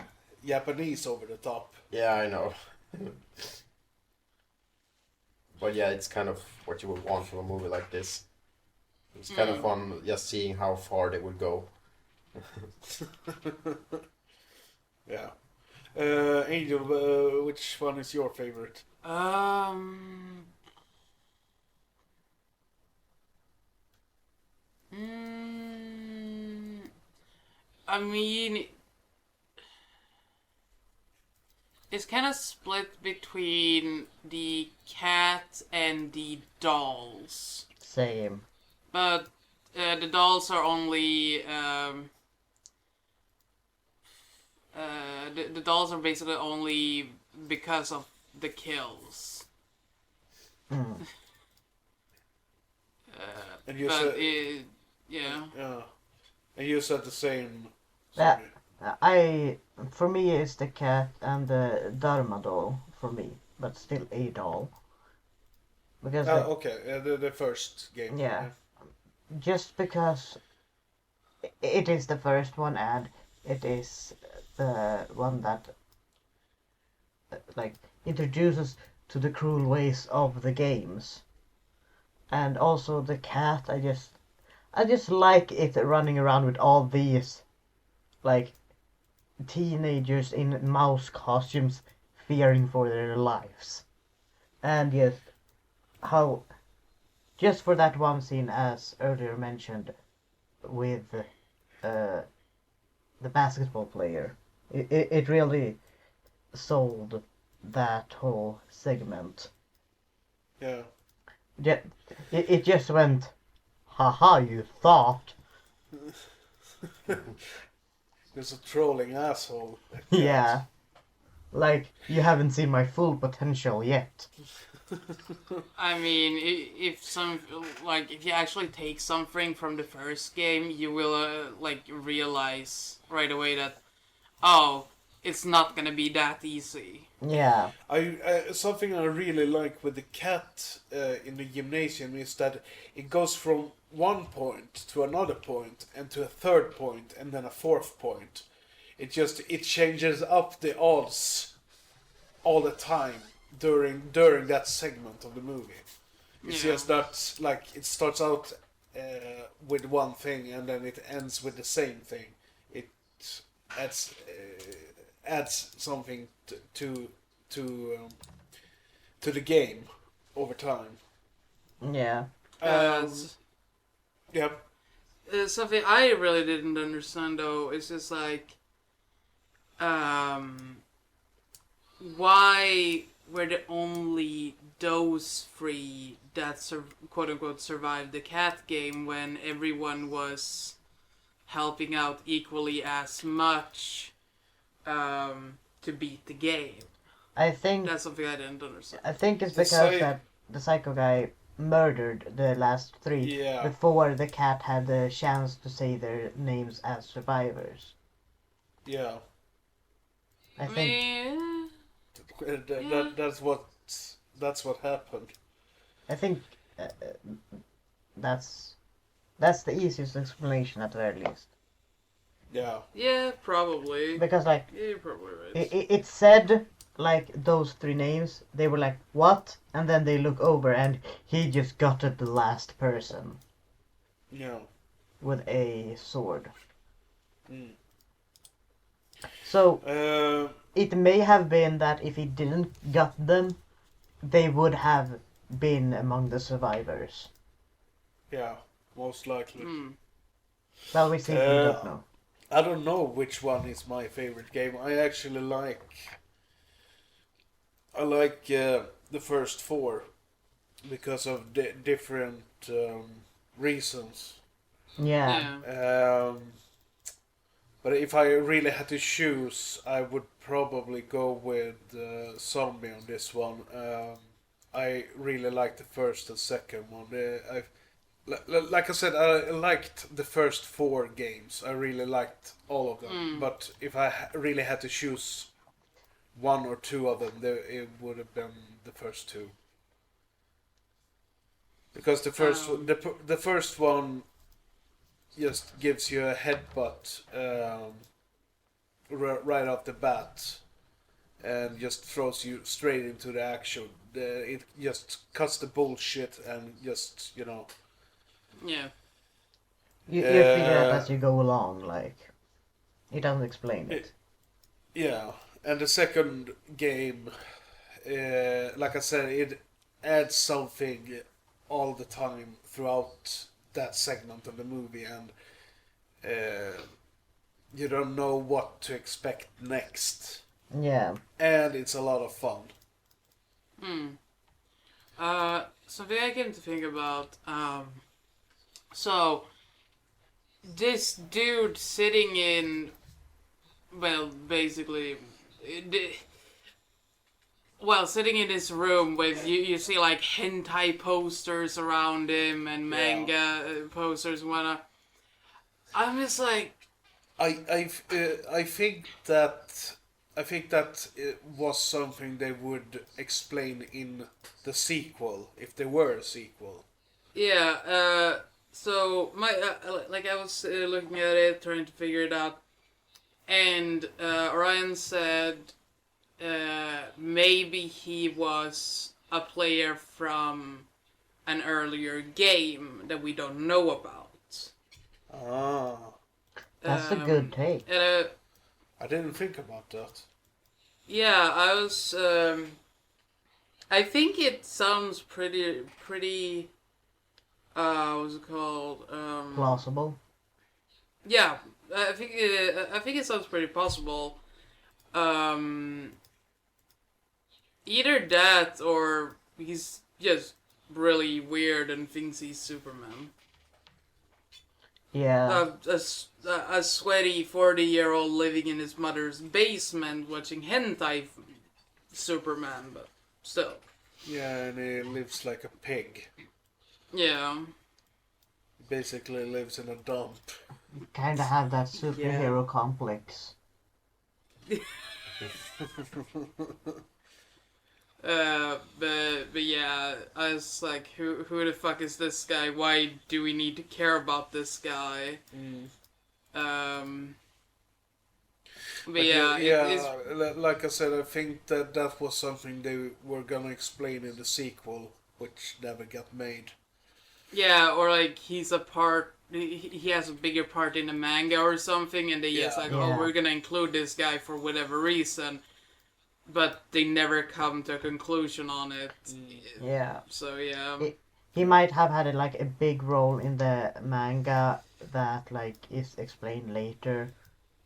Japanese over the top. yeah, I know. But yeah, it's kind of what you would want from a movie like this. It's kind of fun just seeing how far they would go. Yeah. Angel, which one is your favorite? I mean, it's kind of split between the cat and the dolls. Same. But the dolls are only the dolls are basically only because of the kills. Mm. And you But said, yeah, yeah. And you said the same. Yeah. Sorry. For me, it's the cat and the Dharma doll for me, but still a doll. Because like, Okay, the first game. Yeah. just because it is the first one and it is the one that like introduces to the cruel ways of the games, and also the cat. I just like it running around with all these like teenagers in mouse costumes fearing for their lives, and yes, how just for that one scene, as earlier mentioned, with the basketball player, it really sold that whole segment. Yeah. It just went, haha, you thought. There's a trolling asshole. Yeah. Like, you haven't seen my full potential yet. I mean, if you actually take something from the first game, you will realize right away that, oh, it's not gonna be that easy. Yeah. Something I really like with the cat in the gymnasium is that it goes from one point to another point and to a third point and then a fourth point. It changes up the odds all the time during that segment of the movie. It's Yeah. just that like it starts out with one thing and then it ends with the same thing. It adds something to the game over time. Yeah. Yeah. Something I really didn't understand though is just why were the only those three that quote unquote survived the cat game when everyone was helping out equally as much to beat the game? I think That's something I didn't understand. it's The because sci- that the psycho guy murdered the last three Yeah. before the cat had the chance to say their names as survivors. Yeah. I think Yeah. That's what happened. I think that's the easiest explanation at the very least. Yeah. Yeah, probably. Because like Yeah, you're probably right. it said like those three names, they were like what, and then they look over and he just gutted the last person Yeah. with a sword. Mm. So Uh, it may have been that if he didn't gut them, they would have been among the survivors. yeah. Most likely. Hmm. Well, we simply don't know. I don't know which one is my favorite game. I actually like the first four because of different reasons. Yeah. But if I really had to choose, I would probably go with Zombie on this one. I really like the first and second one. Like I said, I liked the first four games. I really liked all of them. But if I really had to choose one or two of them, it would have been the first two. Because the first one just gives you a headbutt right off the bat, and just throws you straight into the action. It just cuts the bullshit and just Yeah. You figure out as you go along, like, it doesn't explain it. Yeah, and the second game, like I said, it adds something all the time throughout that segment of the movie, and you don't know what to expect next. Yeah. And it's a lot of fun. Something I came to think about, so this dude sitting in, well, basically, sitting in this room with, you see like hentai posters around him and manga posters and whatnot. I'm just like, I think that it was something they would explain in the sequel, if there were a sequel. yeah. So my I was looking at it, trying to figure it out, and Orion said maybe he was a player from an earlier game that we don't know about. Ah, That's a good take. And I didn't think about that. yeah, I was. I think it sounds pretty. What's it called? Plausible. Yeah, I think it sounds pretty possible. Either that or he's just really weird and thinks he's Superman. Yeah. A sweaty 40-year-old living in his mother's basement watching hentai Superman, but still. Yeah, and he lives like a pig. Yeah. Basically lives in a dump. You kinda have that superhero complex. But yeah, I was like, who the fuck is this guy? Why do we need to care about this guy? But yeah, like I said, I think that was something they were gonna explain in the sequel, which never got made. yeah, or like he's a part. He has a bigger part in the manga or something, and they just like, oh, Yeah. we're gonna include this guy for whatever reason, but they never come to a conclusion on it. Yeah. So yeah. He might have had like a big role in the manga that like is explained later,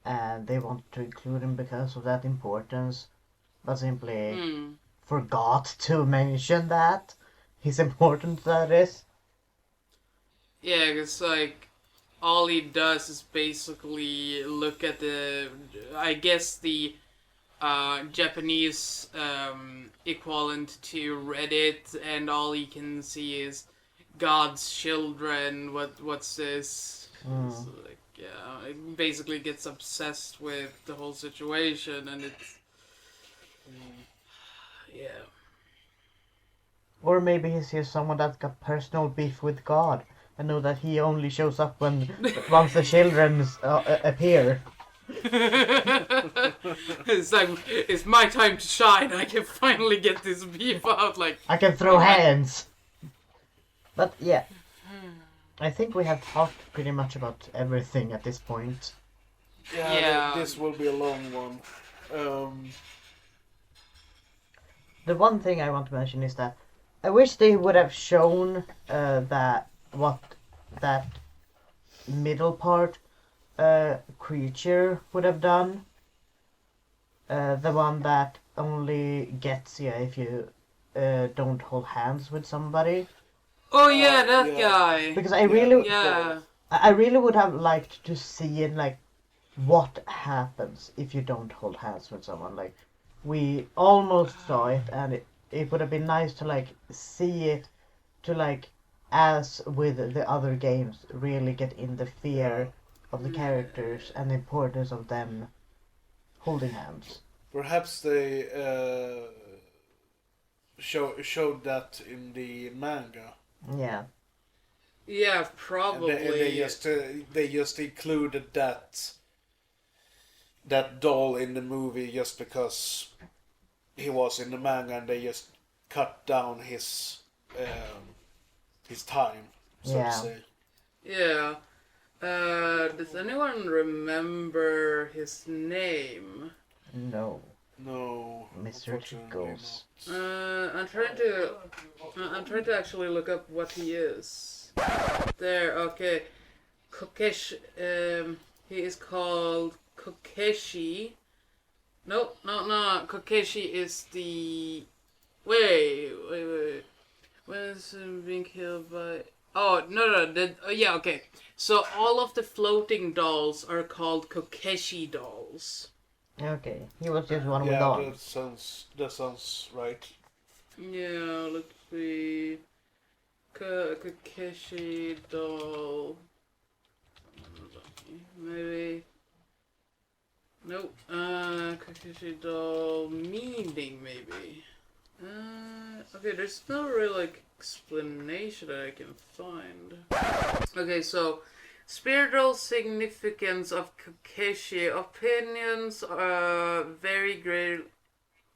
and they wanted to include him because of that importance, but simply forgot to mention that his importance that is. Yeah, because, like, all he does is basically look at the Japanese equivalent to Reddit, and all he can see is God's children, what's this? So, like, yeah, it basically gets obsessed with the whole situation, and it's... yeah. Or maybe he's just someone that's got personal beef with God and know that he only shows up when once the children appear. It's like, it's my time to shine. I can finally get this beef out. Like, I can throw hands. But yeah, I think we have talked pretty much about everything at this point. Yeah. This will be a long one. The one thing I want to mention is that I wish they would have shown that middle part creature would have done. The one that only gets you if you don't hold hands with somebody. Oh yeah, that yeah. guy. Because I really, Yeah. I really would have liked to see it, like, what happens if you don't hold hands with someone. Like, we almost saw it, and it would have been nice to, like, see it, to, like, as with the other games, really get in the fear of the characters and the importance of them holding hands. Perhaps they showed that in the manga. Yeah. Yeah, And probably. they just included that doll in the movie just because he was in the manga, and they just cut down his time, so Yeah. to say. Yeah. Does anyone remember his name? No. No, Mr. unfortunately Tickles. I'm trying to actually look up what he is. There, okay. Kokeshi, he is called Kokeshi. No. Kokeshi is the... Wait. When is he being killed by... Oh, no. Yeah, okay. So all of the floating dolls are called Kokeshi dolls. Okay, he was just one with Yeah, arms. that sounds right. Yeah, let's see. Kokeshi doll. Maybe. Nope. Kokeshi doll meaning maybe. Okay, there's no real like explanation that I can find. Okay, so spiritual significance of Kokeshi. Opinions vary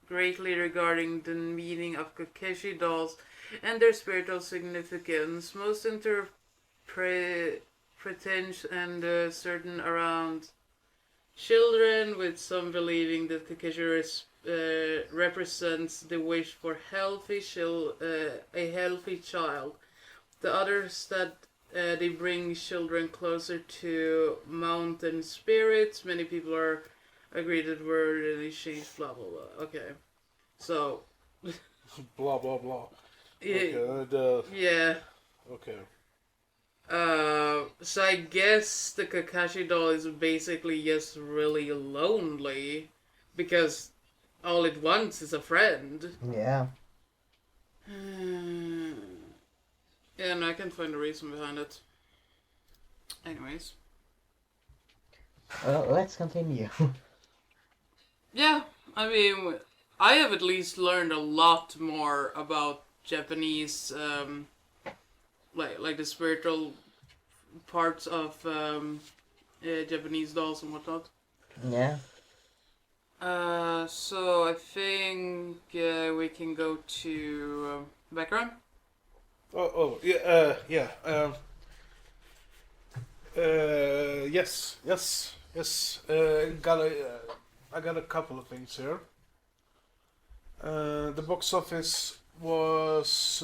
greatly regarding the meaning of Kokeshi dolls and their spiritual significance. Most interpretations and certain around children, with some believing that Kokeshi represents the wish for a healthy child. The others that they bring children closer to mountain spirits. Many people are agreed that were really changed. Blah blah blah. Okay, so Blah blah blah. yeah, Okay. yeah. Okay. So I guess the Kakashi doll is basically just really lonely because all it wants is a friend. Yeah. Yeah, and I can find a reason behind it. Anyways. Well, let's continue. Yeah, I mean, I have at least learned a lot more about Japanese, like the spiritual parts of Japanese dolls and whatnot. Yeah. So I think we can go to background. Yeah. Yes. I got a couple of things here. The box office was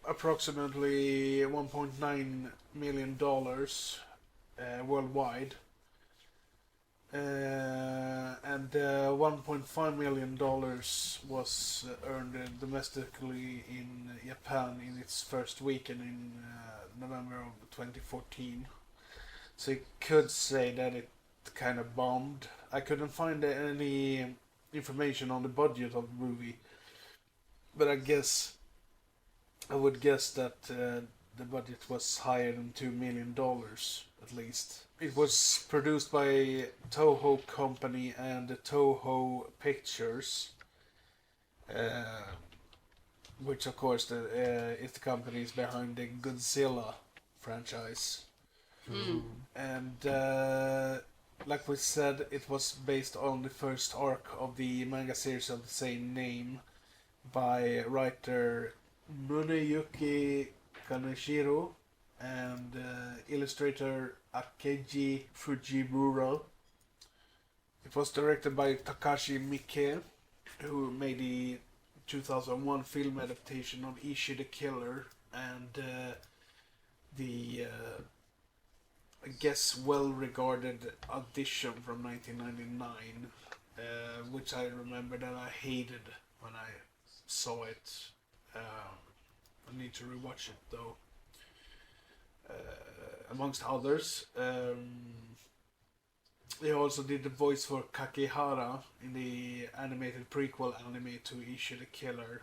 approximately $1.9 million worldwide, and $1.5 million was earned domestically in Japan in its first weekend in November of 2014. So you could say that it kind of bombed. I couldn't find any information on the budget of the movie, but I would guess that the budget was higher than $2 million at least. It was produced by Toho Company and the Toho Pictures, which of course is the companies behind the Godzilla franchise. And like we said, it was based on the first arc of the manga series of the same name by writer Muneyuki Kaneshiro and illustrator Akeji Fujimura. It was directed by Takashi Miike, who made the 2001 film adaptation of Ishi the Killer and the I guess, well-regarded audition from 1999, which I remember that I hated when I saw it. I need to rewatch it though. Amongst others, they also did the voice for Kakehara in the animated prequel anime to Ishi the Killer,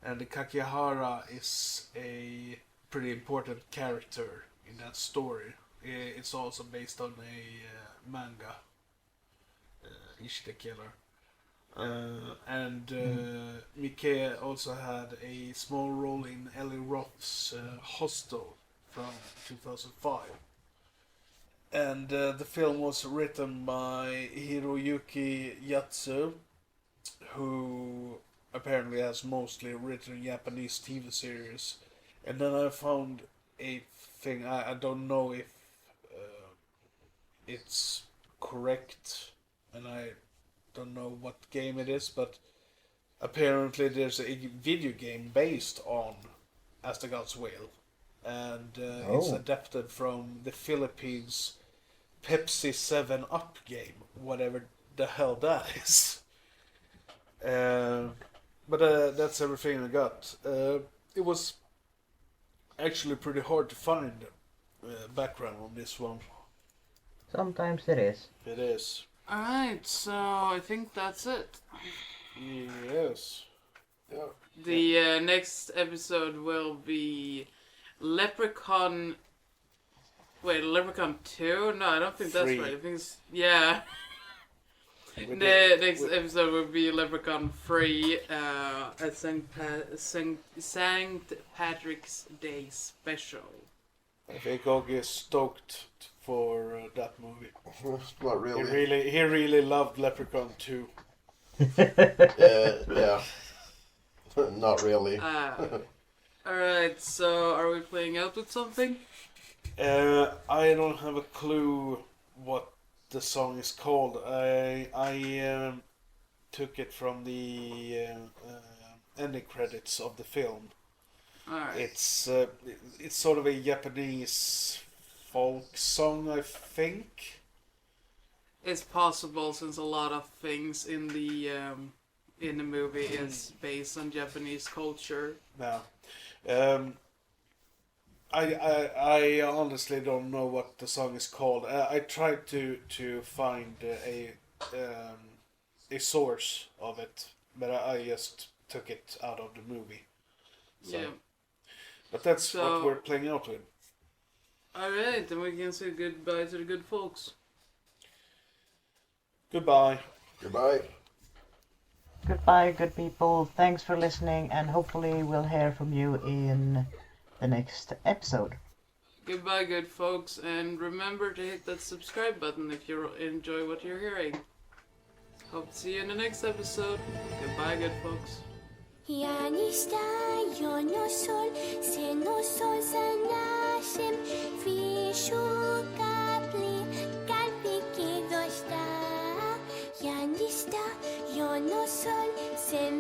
and the Kakehara is a pretty important character in that story. It's also based on a manga, Ishi the Killer. And Miike also had a small role in Eli Roth's Hostel from 2005. And the film was written by Hiroyuki Yatsu, who apparently has mostly written Japanese TV series. And then I found a thing, I don't know if it's correct, and I don't know what game it is, but apparently there's a video game based on As the Gods Will, and it's adapted from the Philippines Pepsi 7 Up game, whatever the hell that is. But that's everything I got. It was actually pretty hard to find background on this one. Sometimes it is. It is. Alright, so I think that's it. Yes. Yeah. The next episode will be Leprechaun. Wait, Leprechaun 2? No, I don't think that's Three. right. I think it's. Yeah. With The next episode will be Leprechaun 3, a St. Patrick's Day special. I think Ogge is stoked for that movie. Not really. He really loved Leprechaun 2. Yeah. Not really. Alright, so are we playing out with something? I don't have a clue what the song is called. I took it from the ending credits of the film. Alright. It's sort of a Japanese folk song, I think. It's possible, since a lot of things in the movie is based on Japanese culture. No. I honestly don't know what the song is called. I tried to find a source of it, but I just took it out of the movie. So. Yeah. But that's So- what we're playing out with. Alright, then we can say goodbye to the good folks. Goodbye. Goodbye. Goodbye, good people. Thanks for listening, and hopefully we'll hear from you in the next episode. Goodbye, good folks, and remember to hit that subscribe button if you enjoy what you're hearing. Hope to see you in the next episode. Goodbye, good folks. Pianista, yo no sol, se no sol sanashim, vishu kapli, kalpi kidosta. Pianista, yo no sol, se